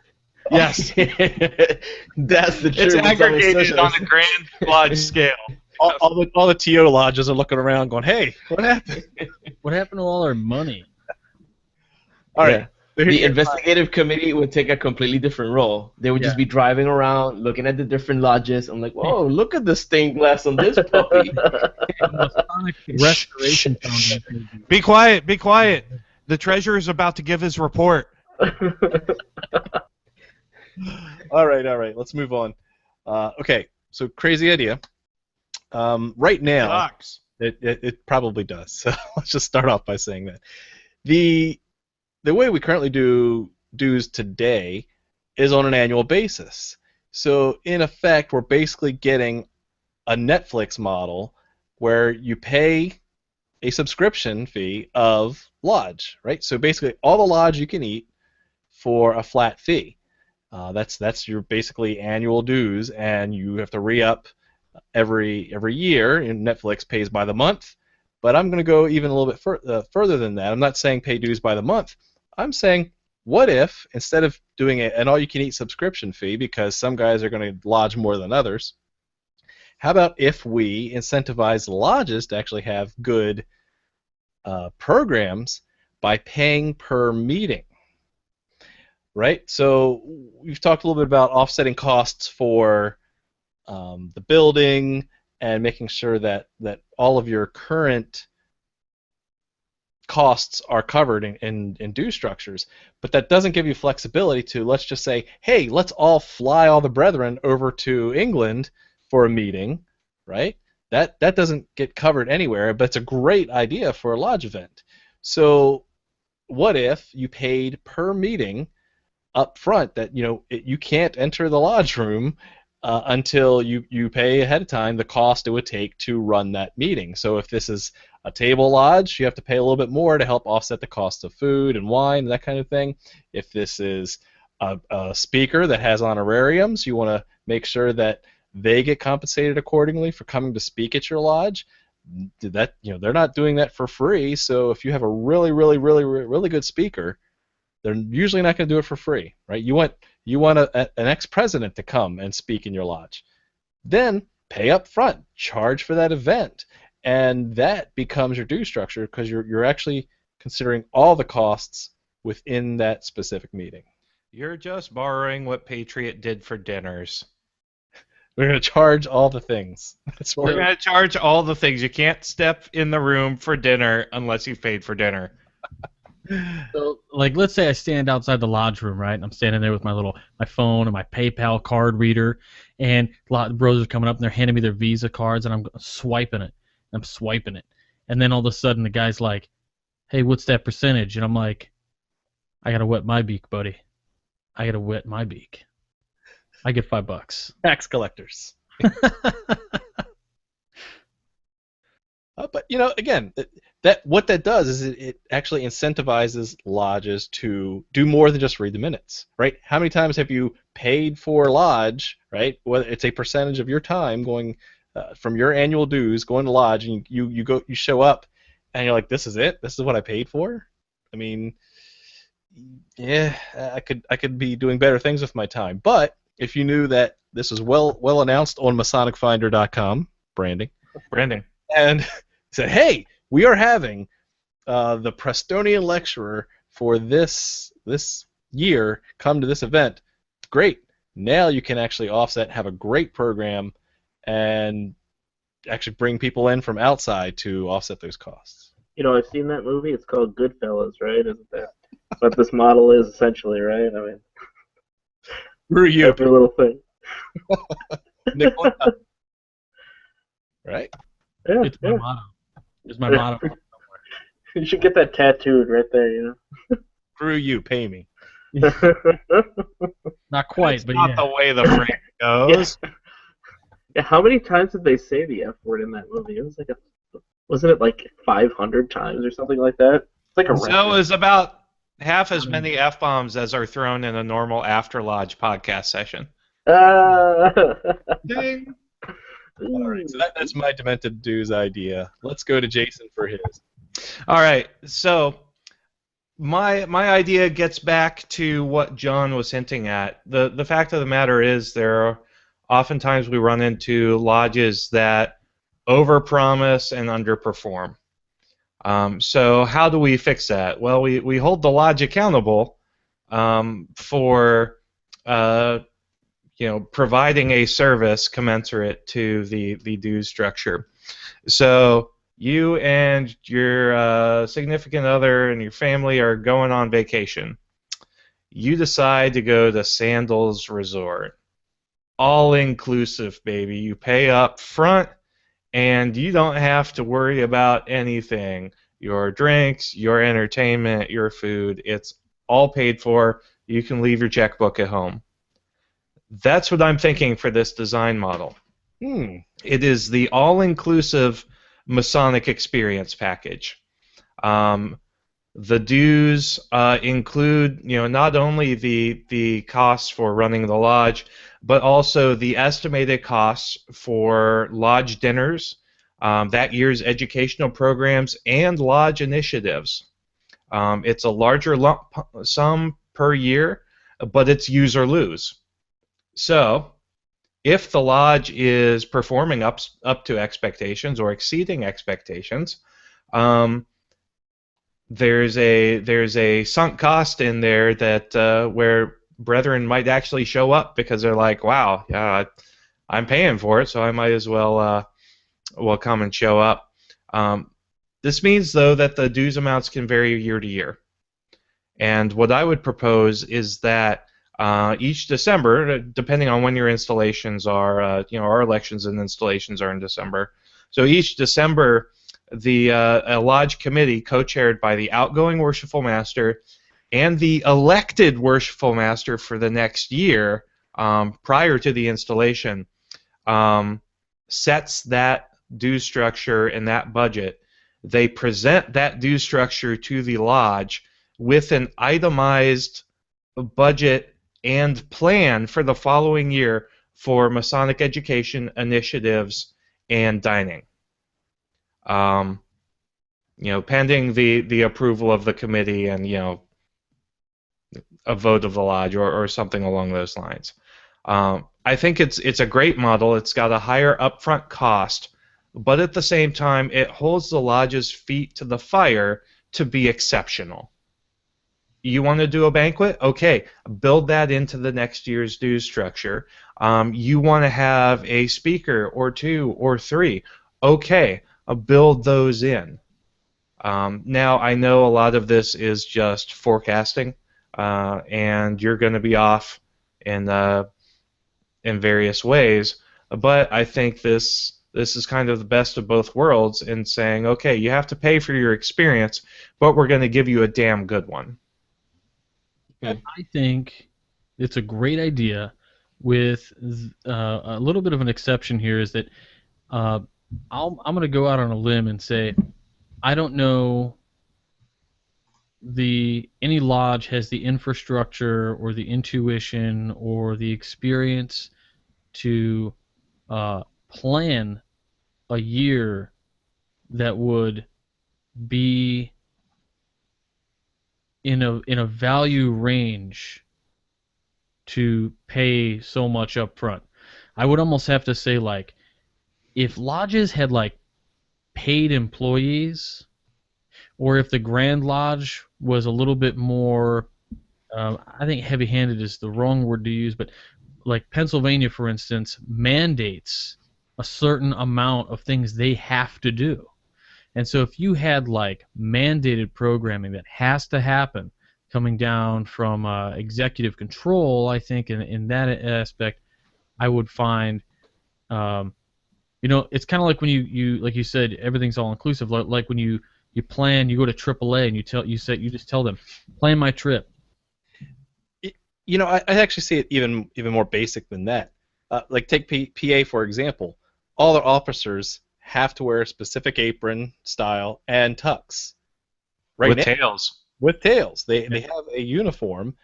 Yes, That's the it's truth. aggregated on a grand lodge scale. All the TO lodges are looking around going, hey, what happened? What happened to all our money? All right. The investigative committee would take a completely different role. They would just be driving around, looking at the different lodges. I'm like, whoa, look at the stained glass on this puppy. Masonic Restoration Foundation. Be quiet, be quiet. The treasurer is about to give his report. All right. Let's move on. Okay, so crazy idea. Right now, Sucks. it probably does. So let's just start off by saying that the way we currently do dues today is on an annual basis. So in effect, we're basically getting a Netflix model where you pay a subscription fee of lodge, right? So basically, all the lodge you can eat for a flat fee. That's your basically annual dues, and you have to re-up every year. And Netflix pays by the month, but I'm going to go even a little bit further than that. I'm not saying pay dues by the month. I'm saying, what if instead of doing an all-you-can-eat subscription fee, because some guys are going to lodge more than others, how about if we incentivize lodges to actually have good programs by paying per meeting? Right? So we've talked a little bit about offsetting costs for the building and making sure that all of your current costs are covered in due structures, but that doesn't give you flexibility to, let's just say, hey, let's all fly all the brethren over to England for a meeting, right? That doesn't get covered anywhere, but it's a great idea for a lodge event. So what if you paid per meeting up front that you can't enter the lodge room until you pay ahead of time the cost it would take to run that meeting. So if this is a table lodge, you have to pay a little bit more to help offset the cost of food and wine, that kind of thing. If this is a speaker that has honorariums, you want to make sure that they get compensated accordingly for coming to speak at your lodge. That they're not doing that for free. So if you have a really, really, really, really good speaker, they're usually not going to do it for free, right? You want an ex-president to come and speak in your lodge. Then pay up front, charge for that event, and that becomes your due structure because you're actually considering all the costs within that specific meeting. You're just borrowing what Patriot did for dinners. We're going to charge all the things. That's what We're going to charge all the things. You can't step in the room for dinner unless you've paid for dinner. So, like, let's say I stand outside the lodge room, right? And I'm standing there with my phone and my PayPal card reader, and a lot of bros are coming up and they're handing me their Visa cards, and I'm swiping it. And then all of a sudden the guy's like, "Hey, what's that percentage?" And I'm like, "I gotta wet my beak, buddy. I gotta wet my beak. I get $5." tax collectors. But again, what that does is it actually incentivizes lodges to do more than just read the minutes, right? How many times have you paid for lodge, right? Whether it's a percentage of your time going from your annual dues going to lodge, and you show up, and you're like, this is it? This is what I paid for? I mean, yeah, I could be doing better things with my time. But if you knew that this was well announced on MasonicFinder.com, branding, and said, hey, we are having the Prestonian lecturer for this year come to this event. Great. Now you can actually offset, have a great program, and actually bring people in from outside to offset those costs. I've seen that movie. It's called Goodfellas, right? Isn't that what this model is essentially, right? I mean, Screw you. every little thing. Right? Yeah, It's my motto. It's my motto. You should get that tattooed right there, Screw you, pay me. Not quite, That's but not yeah. the way the phrase goes. Yeah, how many times did they say the F word in that movie? It was like wasn't it like 500 times or something like that? It's like a record. So is about half as many F-bombs as are thrown in a normal After Lodge podcast session. Ding. All right, so that's my Demented Dues idea. Let's go to Jason for his. All right, so my idea gets back to what John was hinting at. The fact of the matter is there are oftentimes we run into lodges that overpromise and underperform. So how do we fix that? Well, we hold the lodge accountable for providing a service commensurate to the dues structure. So you and your significant other and your family are going on vacation. You decide to go to Sandals Resort. all inclusive, baby. You pay up front, and you don't have to worry about anything. Your drinks, your entertainment, your food, it's all paid for. You can leave your checkbook at home. That's what I'm thinking for this design model. It is the all-inclusive Masonic experience package. The dues include, not only the costs for running the lodge, but also the estimated costs for lodge dinners, that year's educational programs, and lodge initiatives. It's a larger lump sum per year, but it's use or lose. So, if the lodge is performing up to expectations or exceeding expectations, there's a sunk cost in there that where brethren might actually show up because they're like, wow, yeah, I'm paying for it, so I might as well come and show up. This means, though, that the dues amounts can vary year to year. And what I would propose is that each December, depending on when your installations are, our elections and installations are in December. So each December, a lodge committee, co-chaired by the outgoing worshipful master and the elected worshipful master for the next year, prior to the installation, sets that due structure and that budget. They present that due structure to the lodge with an itemized budget and plan for the following year for Masonic education initiatives and dining. Pending the approval of the committee and a vote of the lodge or something along those lines. I think it's a great model. It's got a higher upfront cost, but at the same time, it holds the lodge's feet to the fire to be exceptional. You want to do a banquet? Okay, build that into the next year's dues structure. You want to have a speaker or two or three? Okay, build those in. Now, I know a lot of this is just forecasting, and you're going to be off in various ways, but I think this is kind of the best of both worlds in saying, okay, you have to pay for your experience, but we're going to give you a damn good one. I think it's a great idea. With a little bit of an exception here is that I'm going to go out on a limb and say I don't know any lodge has the infrastructure or the intuition or the experience to plan a year that would be in a value range to pay so much up front. I would almost have to say, like, if lodges had like paid employees, or if the Grand Lodge was a little bit more, I think heavy-handed is the wrong word to use, but like Pennsylvania, for instance, mandates a certain amount of things they have to do. And so if you had like mandated programming that has to happen coming down from executive control, I think in that aspect, I would find, it's kind of like when you like you said, everything's all inclusive. Like when you plan, you go to AAA and you just tell them, plan my trip. I actually see it even more basic than that. Like take PA for example. All their officers have to wear a specific apron style and tux. Right with tails. With tails. They have a uniform.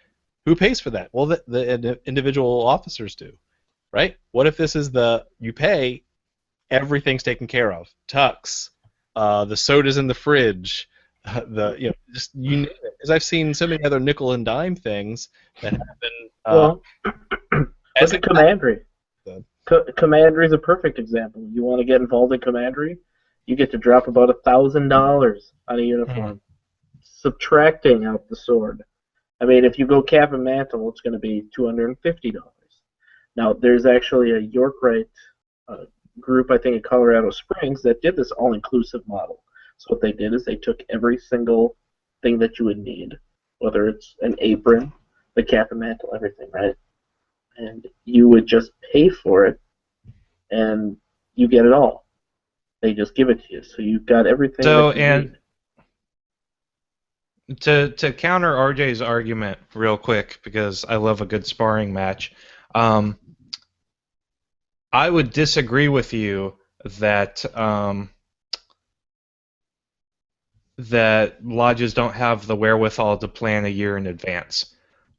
Who pays for that? Well, the individual officers do, right? What if this is you pay, everything's taken care of. Tux, the sodas in the fridge, just you name it. Because I've seen so many other nickel and dime things that happen. As a commandery. Commandery is a perfect example. You want to get involved in commandery, you get to drop about $1,000 on a uniform, subtracting out the sword. I mean, if you go cap and mantle, it's going to be $250. Now, there's actually a Yorkright group, I think, in Colorado Springs that did this all-inclusive model. So what they did is they took every single thing that you would need, whether it's an apron, the cap and mantle, everything, right? and you would just pay for it, and you get it all. They just give it to you, so you've got everything So, that you and need. to counter RJ's argument real quick, because I love a good sparring match, I would disagree with you that that lodges don't have the wherewithal to plan a year in advance.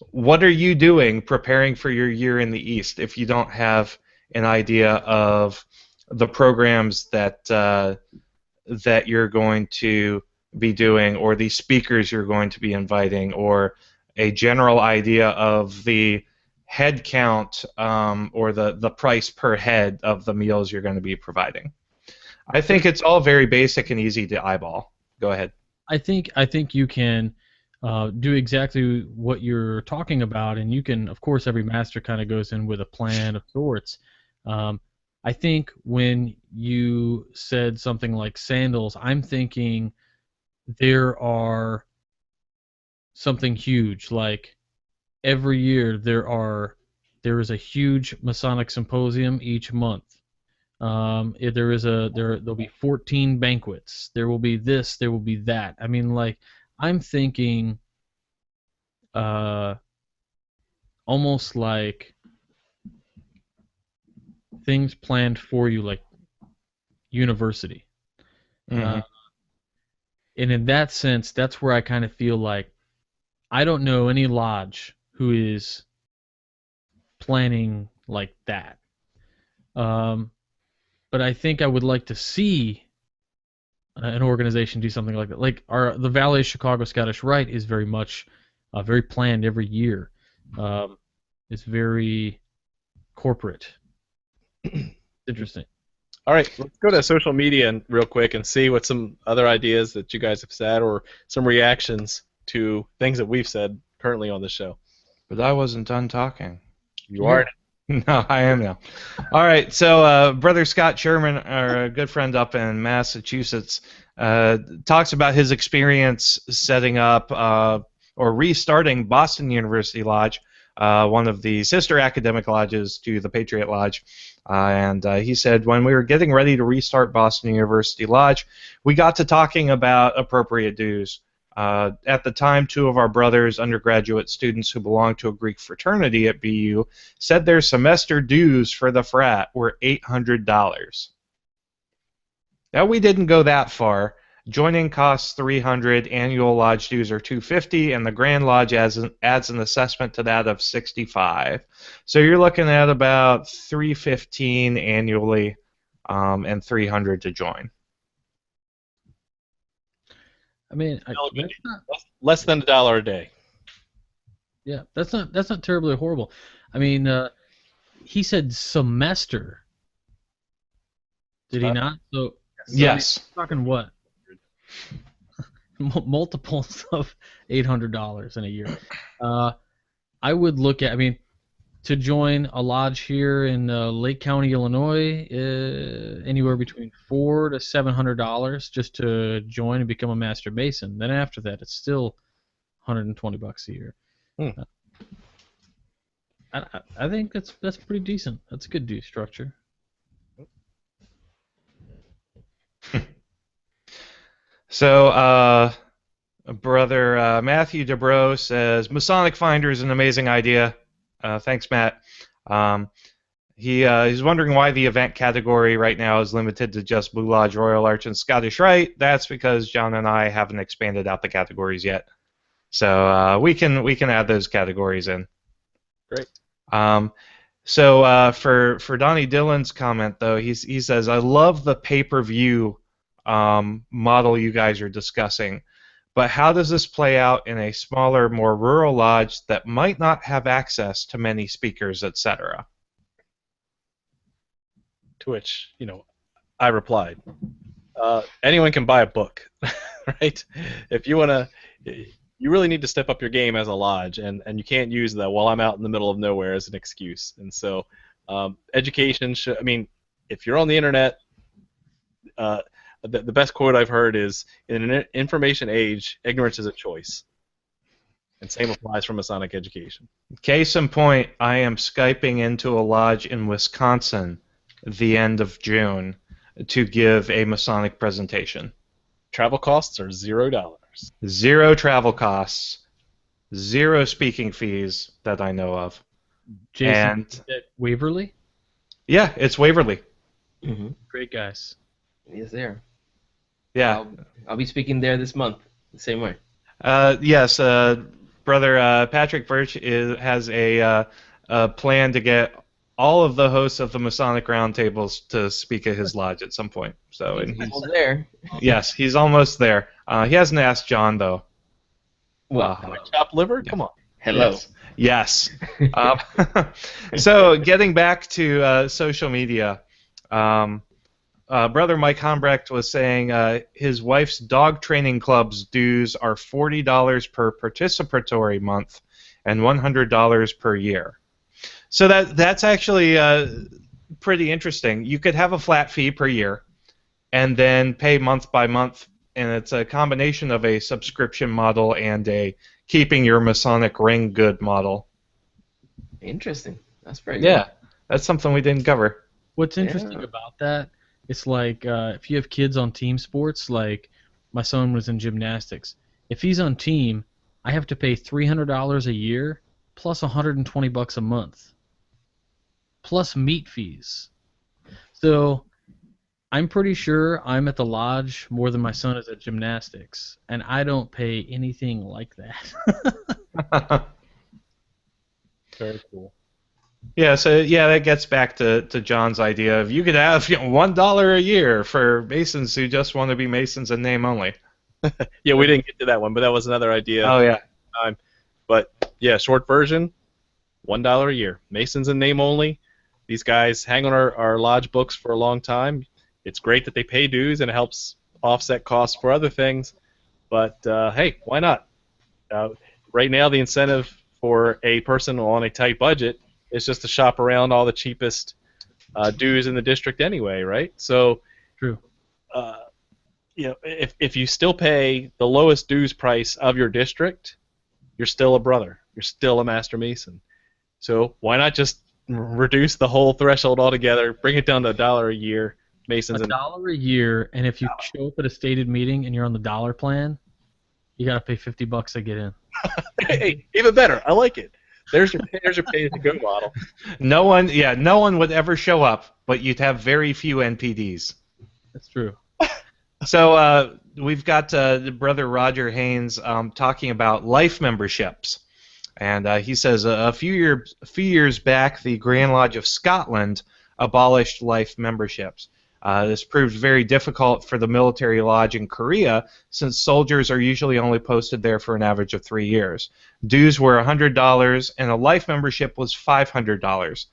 What are you doing preparing for your year in the East if you don't have an idea of the programs that that you're going to be doing, or the speakers you're going to be inviting, or a general idea of the head count or the price per head of the meals you're going to be providing? I think it's all very basic and easy to eyeball. Go ahead. I think you can do exactly what you're talking about, and you can, of course, every master kind of goes in with a plan of sorts. I think when you said something like sandals, I'm thinking there are something huge, like every year there is a huge Masonic symposium each month. There'll be 14 banquets. There will be this. There will be that. I mean, like, I'm thinking, almost like things planned for you, like university. Mhm. And in that sense, that's where I kind of feel like I don't know any lodge who is planning like that. But I think I would like to see an organization do something like that. Like the Valley of Chicago Scottish Rite is very much very planned every year. It's very corporate. Interesting. All right, let's go to social media and real quick and see what some other ideas that you guys have said or some reactions to things that we've said currently on the show. But I wasn't done talking. You are. No, I am now. All right, so Brother Scott Sherman, our good friend up in Massachusetts, talks about his experience setting up or restarting Boston University Lodge, one of the sister academic lodges to the Patriot Lodge. And he said, when we were getting ready to restart Boston University Lodge, we got to talking about appropriate dues. At the time, two of our brothers, undergraduate students who belonged to a Greek fraternity at BU, said their semester dues for the frat were $800. Now, we didn't go that far. Joining costs $300, annual lodge dues are $250, and the Grand Lodge adds an assessment to that of $65. So you're looking at about $315 annually and $300 to join. I mean, Less than $1 a day. yeah, that's not terribly horrible. I mean, he said semester. Did he not? So Yes. he's talking what? Multiples of $800 in a year. I would look at. I mean, to join a lodge here in Lake County, Illinois, anywhere between $400 to $700 just to join and become a Master Mason. Then after that, it's still $120 a year. I think that's pretty decent. That's a good due structure. So, Brother Matthew Dubrow says, Masonic Finder is an amazing idea. Thanks, Matt. He's wondering why the event category right now is limited to just Blue Lodge, Royal Arch, and Scottish Rite. That's because John and I haven't expanded out the categories yet. So we can add those categories in. Great. So for Donnie Dillon's comment, though, he says, I love the pay-per-view model you guys are discussing, but how does this play out in a smaller, more rural lodge that might not have access to many speakers, etc.? To which, I replied, anyone can buy a book, right? If you want to, you really need to step up your game as a lodge, and you can't use the, well, I'm out in the middle of nowhere as an excuse. And so education should, if you're on the internet, the best quote I've heard is, in an information age, ignorance is a choice. And same applies for Masonic education. Case in point, I am Skyping into a lodge in Wisconsin the end of June to give a Masonic presentation. Travel costs are $0. Zero travel costs, zero speaking fees that I know of. Jason, And at Waverly? yeah, it's Waverly. Mm-hmm. Great guys. Yes, there. Yeah. I'll be speaking there this month, the same way. Yes, Brother Patrick Birch has a plan to get all of the hosts of the Masonic Roundtables to speak at his lodge at some point. So, and He's almost there. yes, he's almost there. He hasn't asked John though. Well, Chopped liver? Come on. hello. Yes. So, getting back to social media, Brother Mike Hombrecht was saying his wife's dog training club's dues are $40 per participatory month and $100 per year. So that's actually pretty interesting. You could have a flat fee per year and then pay month by month, and it's a combination of a subscription model and a keeping your Masonic ring good model. Interesting. That's very Yeah, that's something we didn't cover. What's interesting about that, it's like if you have kids on team sports, like my son was in gymnastics. If he's on team, I have to pay $300 a year plus $120 a month, plus meat fees. So I'm pretty sure I'm at the lodge more than my son is at gymnastics, and I don't pay anything like that. Very cool. Yeah, so that gets back to John's idea of you could have $1 a year for Masons who just want to be Masons in name only. Yeah, we didn't get to that one, but that was another idea. Oh yeah. But yeah, short version, $1 a year. Masons in name only. These guys hang on our lodge books for a long time. It's great that they pay dues and it helps offset costs for other things. But hey, why not? Right now, the incentive for a person on a tight budget is just to shop around all the cheapest dues in the district anyway, right? So, True. If you still pay the lowest dues price of your district, you're still a brother. You're still a Master Mason. So why not just reduce the whole threshold altogether, bring it down to $1 a year, Masons. $1 a year, and if you show up at a stated meeting and you're on the dollar plan, you gotta pay $50 to get in. Hey, even better. I like it. There's your pay-as-you-go model. No one would ever show up, but you'd have very few NPDs. That's true. So we've got Brother Roger Haynes talking about life memberships, and he says a few years back, the Grand Lodge of Scotland abolished life memberships. This proved very difficult for the military lodge in Korea, since soldiers are usually only posted there for an average of 3 years. Dues were $100, and a life membership was $500.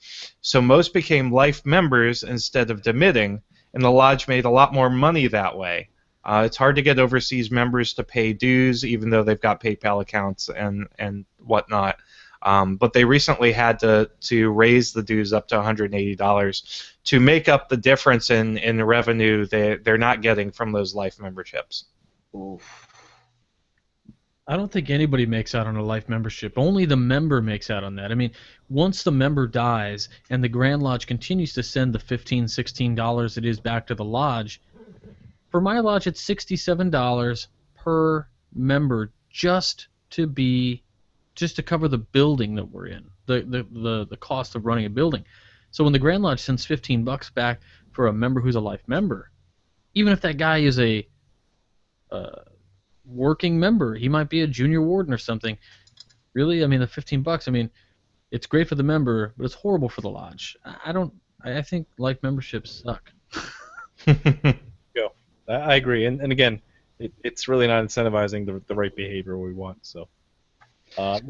So most became life members instead of demitting, and the lodge made a lot more money that way. It's hard to get overseas members to pay dues, even though they've got PayPal accounts and whatnot. But they recently had to raise the dues up to $180 to make up the difference in the revenue they're not getting from those life memberships. Oof. I don't think anybody makes out on a life membership. Only the member makes out on that. I mean, once the member dies and the Grand Lodge continues to send the $15, $16 it is back to the lodge, for my lodge it's $67 per member just to cover the building that we're in, the cost of running a building. So when the Grand Lodge sends $15 back for a member who's a life member, even if that guy is a working member, he might be a junior warden or something. Really, I mean, the $15, I mean, it's great for the member, but it's horrible for the lodge. I think life memberships suck. Go. I agree, and again, it's really not incentivizing the right behavior we want. So, for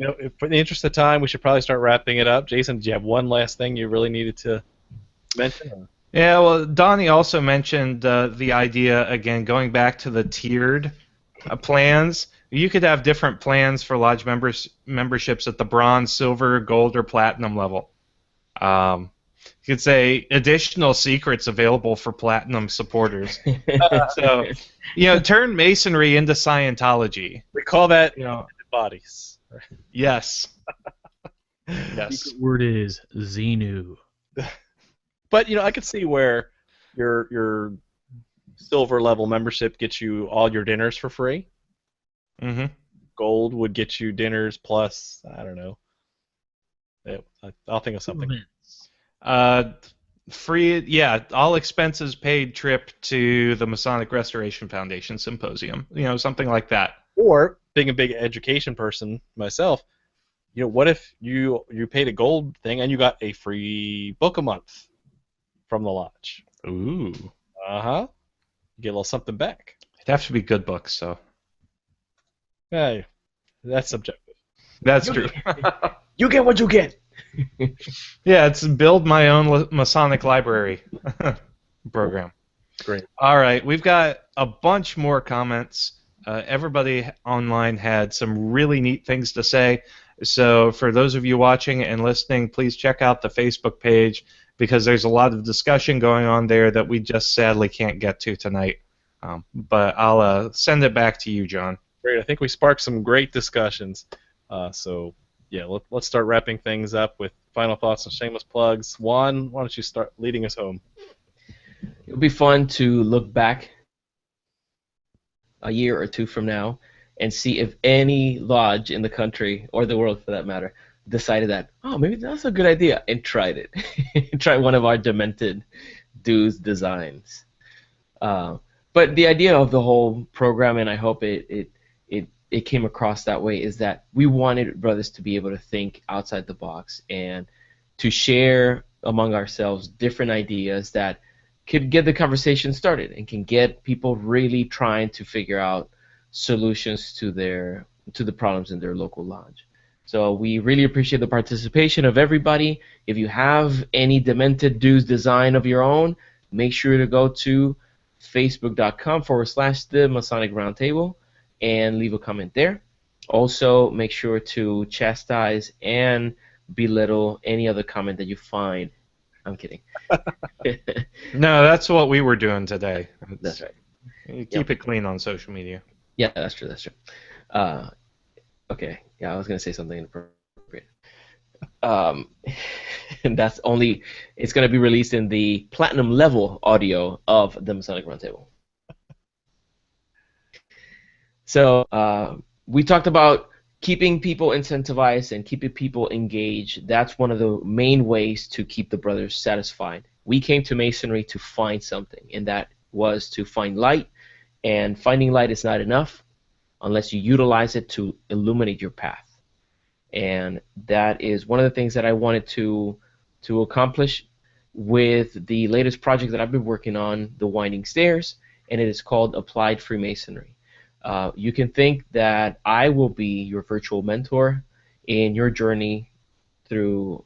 the interest of time, we should probably start wrapping it up. Jason, did you have one last thing you really needed to mention? Or? Yeah, well, Donnie also mentioned the idea, again, going back to the tiered plans. You could have different plans for lodge memberships at the bronze, silver, gold, or platinum level. You could say additional secrets available for platinum supporters. So, turn Masonry into Scientology. We call that bodies. Yes. Yes. Secret word is Xenu. But I could see where your silver level membership gets you all your dinners for free. Mm-hmm. Gold would get you dinners plus, I don't know. I'll think of something. Free, yeah, all expenses paid trip to the Masonic Restoration Foundation Symposium. Something like that. Or being a big education person myself, what if you paid a gold thing and you got a free book a month from the lodge? Ooh. Uh-huh. You get a little something back. It'd have to be good books, so. Yeah, that's subjective. That's true. You get what you get. Yeah, it's build my own Masonic library program. Great. All right, we've got a bunch more comments. Everybody online had some really neat things to say. So for those of you watching and listening, please check out the Facebook page because there's a lot of discussion going on there that we just sadly can't get to tonight. But I'll send it back to you, John. Great. I think we sparked some great discussions. So, yeah, let's start wrapping things up with final thoughts and shameless plugs. Juan, why don't you start leading us home? It would be fun to look back a year or two from now and see if any lodge in the country, or the world for that matter, decided that, oh, maybe that's a good idea, and tried it. Try one of our Demented dues designs. But the idea of the whole program, and I hope it came across that way, is that we wanted brothers to be able to think outside the box and to share among ourselves different ideas that could get the conversation started and can get people really trying to figure out solutions to the problems in their local lodge. So we really appreciate the participation of everybody. If you have any Demented dues design of your own, make sure to go to facebook.com/the Masonic Roundtable and leave a comment there. Also, make sure to chastise and belittle any other comment that you find. I'm kidding. No, that's what we were doing today. That's right. You keep it clean on social media. Yeah, that's true. That's true. Okay. Yeah, I was gonna say something inappropriate. And that's only. It's gonna be released in the platinum level audio of the Masonic Roundtable. So we talked about keeping people incentivized and keeping people engaged. That's one of the main ways to keep the brothers satisfied. We came to Masonry to find something, and that was to find light. And finding light is not enough unless you utilize it to illuminate your path. And that is one of the things that I wanted to accomplish with the latest project that I've been working on, The Winding Stairs, and it is called Applied Freemasonry. You can think that I will be your virtual mentor in your journey through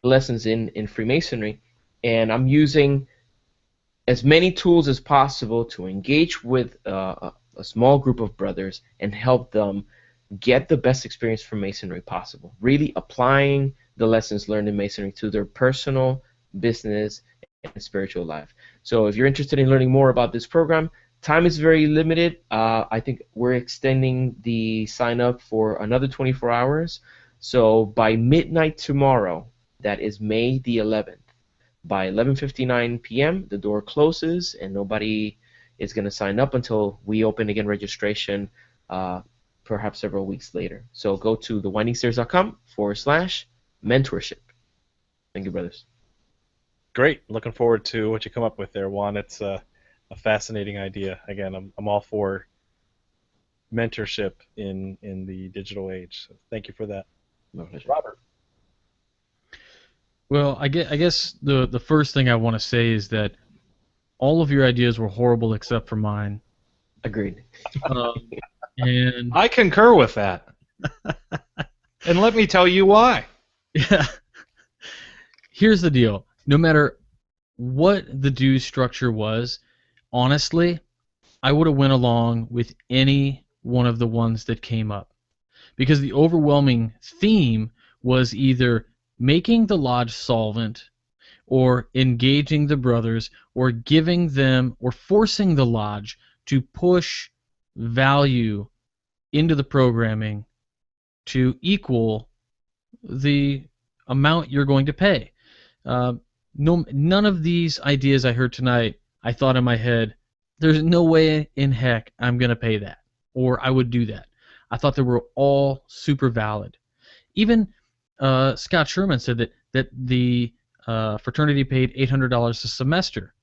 lessons in Freemasonry, and I'm using as many tools as possible to engage with a small group of brothers and help them get the best experience from Masonry possible, really applying the lessons learned in Masonry to their personal, business, and spiritual life. So if you're interested in learning more about this program, time is very limited. I think we're extending the sign up for another 24 hours. So by midnight tomorrow, that is May the 11th, by 11:59 p.m., the door closes and nobody is going to sign up until we open again registration perhaps several weeks later. So go to thewindingstairs.com/mentorship. Thank you, brothers. Great. Looking forward to what you come up with there, Juan. It's a fascinating idea. Again, I'm all for mentorship in the digital age. So thank you for that. My pleasure. Robert. Well, I guess the first thing I want to say is that all of your ideas were horrible except for mine. Agreed. And I concur with that. And let me tell you why. yeah, here's the deal. No matter what the dues structure was, honestly, I would have went along with any one of the ones that came up. Because the overwhelming theme was either making the lodge solvent or engaging the brothers or giving them or forcing the lodge to push value into the programming to equal the amount you're going to pay. None of these ideas I heard tonight, I thought in my head, there's no way in heck I'm going to pay that, or I would do that. I thought they were all super valid. Even Scott Sherman said that the fraternity paid $800 a semester.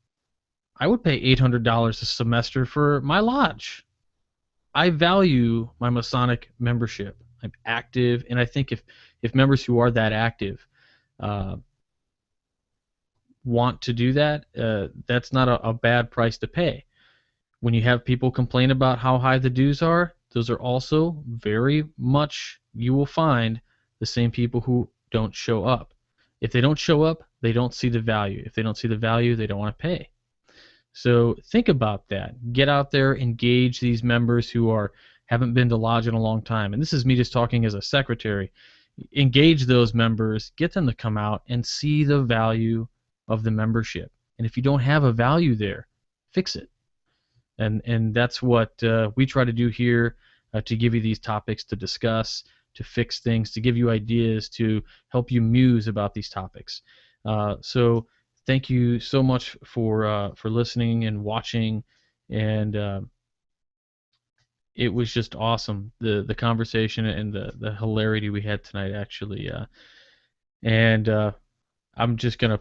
I would pay $800 a semester for my lodge. I value my Masonic membership. I'm active, and I think if members who are that active want to do that, that's not a bad price to pay. When you have people complain about how high the dues are, those are also very much, you will find, the same people who don't show up. If they don't show up, they don't see the value. If they don't see the value, they don't want to pay. So think about that. Get out there, engage these members who haven't been to lodge in a long time. And this is me just talking as a secretary. Engage those members, get them to come out and see the value of the membership. And if you don't have a value there, fix it. And that's what we try to do here, to give you these topics to discuss, to fix things, to give you ideas, to help you muse about these topics. So thank you so much for listening and watching, and it was just awesome, the conversation and the hilarity we had tonight, actually. And I'm just gonna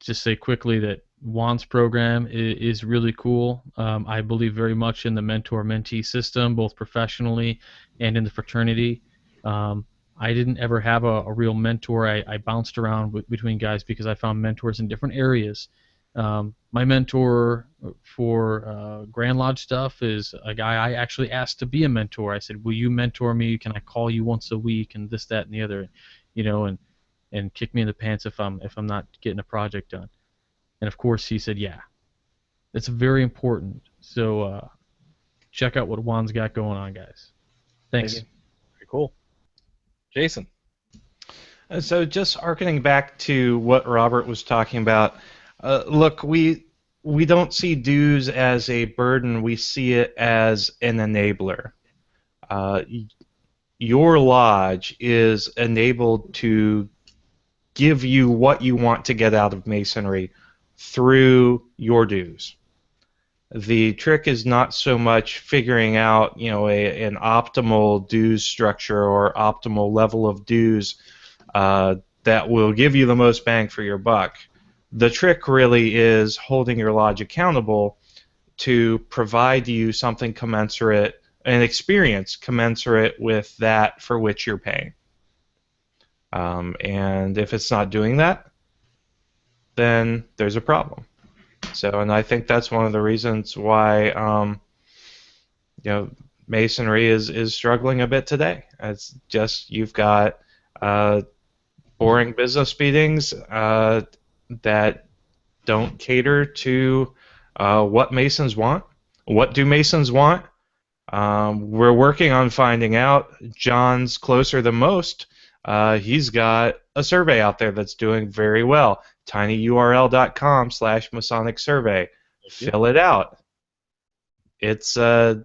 just say quickly that Juan's program is really cool. I believe very much in the mentor-mentee system, both professionally and in the fraternity. I didn't ever have a real mentor. I bounced around between guys because I found mentors in different areas. My mentor for Grand Lodge stuff is a guy I actually asked to be a mentor. I said, "Will you mentor me? Can I call you once a week?" And this, that, and the other, and kick me in the pants if I'm not getting a project done. And of course he said, "Yeah." It's very important. So check out what Juan's got going on, guys. Thanks. Very cool. Jason. So just hearkening back to what Robert was talking about, look, we don't see dues as a burden. We see it as an enabler. Your lodge is enabled to give you what you want to get out of Masonry through your dues. The trick is not so much figuring out, an optimal dues structure or optimal level of dues that will give you the most bang for your buck. The trick really is holding your lodge accountable to provide you something commensurate, an experience commensurate with that for which you're paying. And if it's not doing that, then there's a problem. So, and I think that's one of the reasons why Masonry is struggling a bit today. It's just you've got boring business meetings that don't cater to what Masons want. What do Masons want? We're working on finding out. John's closer than most. He's got a survey out there that's doing very well. tinyurl.com/Masonic survey. Fill it out. It's a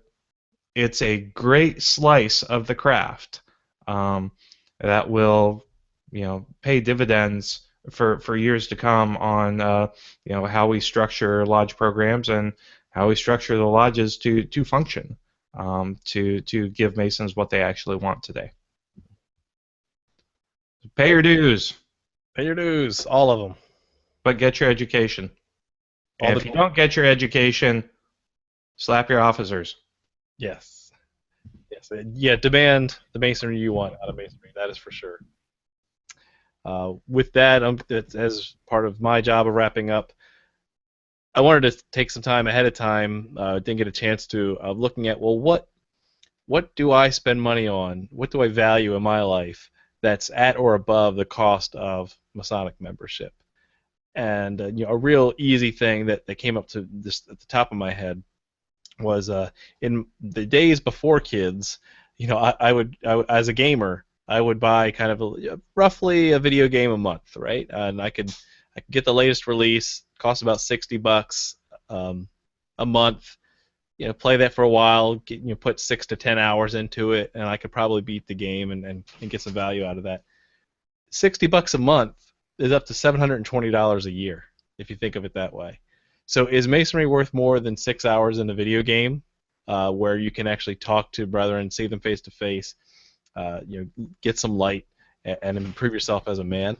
great slice of the craft that will, pay dividends for years to come on, how we structure lodge programs and how we structure the lodges to function, to give Masons what they actually want today. Pay your dues. Pay your dues, all of them. But get your education. And if you don't get your education, slap your officers. Yes. Yeah, demand the Masonry you want out of Masonry. That is for sure. With that, as part of my job of wrapping up, I wanted to take some time ahead of time. Didn't get a chance to, looking at, well, what do I spend money on? What do I value in my life that's at or above the cost of Masonic membership? And a real easy thing that came up to this at the top of my head was in the days before kids, I would as a gamer, I would buy kind of roughly a video game a month, right? And I could get the latest release, cost about $60 a month. play that for a while, put 6 to 10 hours into it, and I could probably beat the game and get some value out of that. $60 a month is up to $720 a year, if you think of it that way. So is Masonry worth more than 6 hours in a video game where you can actually talk to brethren, see them face to face, get some light, and improve yourself as a man?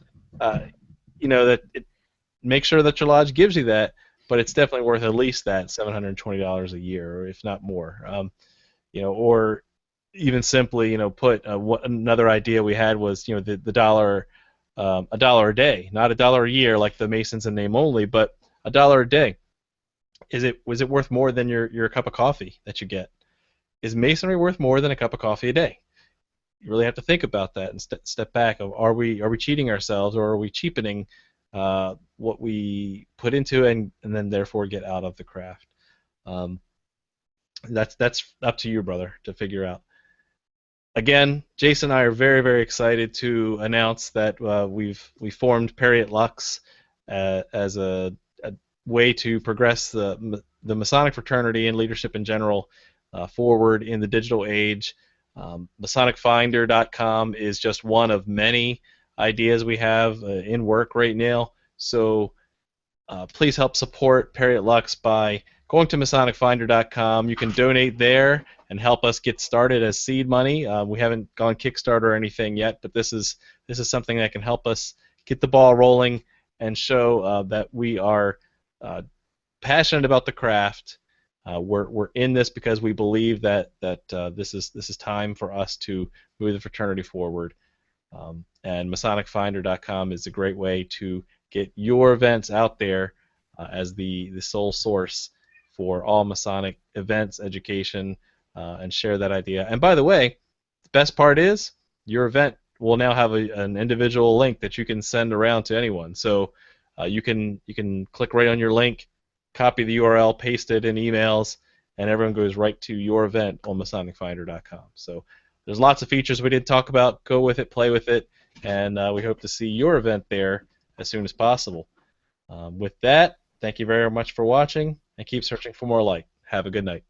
Make sure that your lodge gives you that, but it's definitely worth at least that $720 a year, or if not more. Or even simply, put another idea we had was, the dollar, $1 a day, not $1 a year like the Masons in name only, but $1 a day. Was it worth more than your cup of coffee that you get? Is Masonry worth more than a cup of coffee a day? You really have to think about that and step back. Are we cheating ourselves, or are we cheapening what we put into it and then therefore get out of the craft? That's up to you, brother, to figure out. Again, Jason and I are very, very excited to announce that we formed Periat Lux as a way to progress the Masonic fraternity and leadership in general forward in the digital age. MasonicFinder.com is just one of many ideas we have in work right now. So please help support Periat Lux by going to MasonicFinder.com. You can donate there and help us get started as seed money. We haven't gone Kickstarter or anything yet, but this is something that can help us get the ball rolling and show that we are passionate about the craft. We're in this because we believe that this is time for us to move the fraternity forward. And MasonicFinder.com is a great way to get your events out there as the sole source for all Masonic events, education, and share that idea. And by the way, the best part is your event will now have an individual link that you can send around to anyone. So you can click right on your link, copy the URL, paste it in emails, and everyone goes right to your event on MasonicFinder.com. So there's lots of features we did talk about. Go with it, play with it, and we hope to see your event there as soon as possible. With that, thank you very much for watching, and keep searching for more light. Have a good night.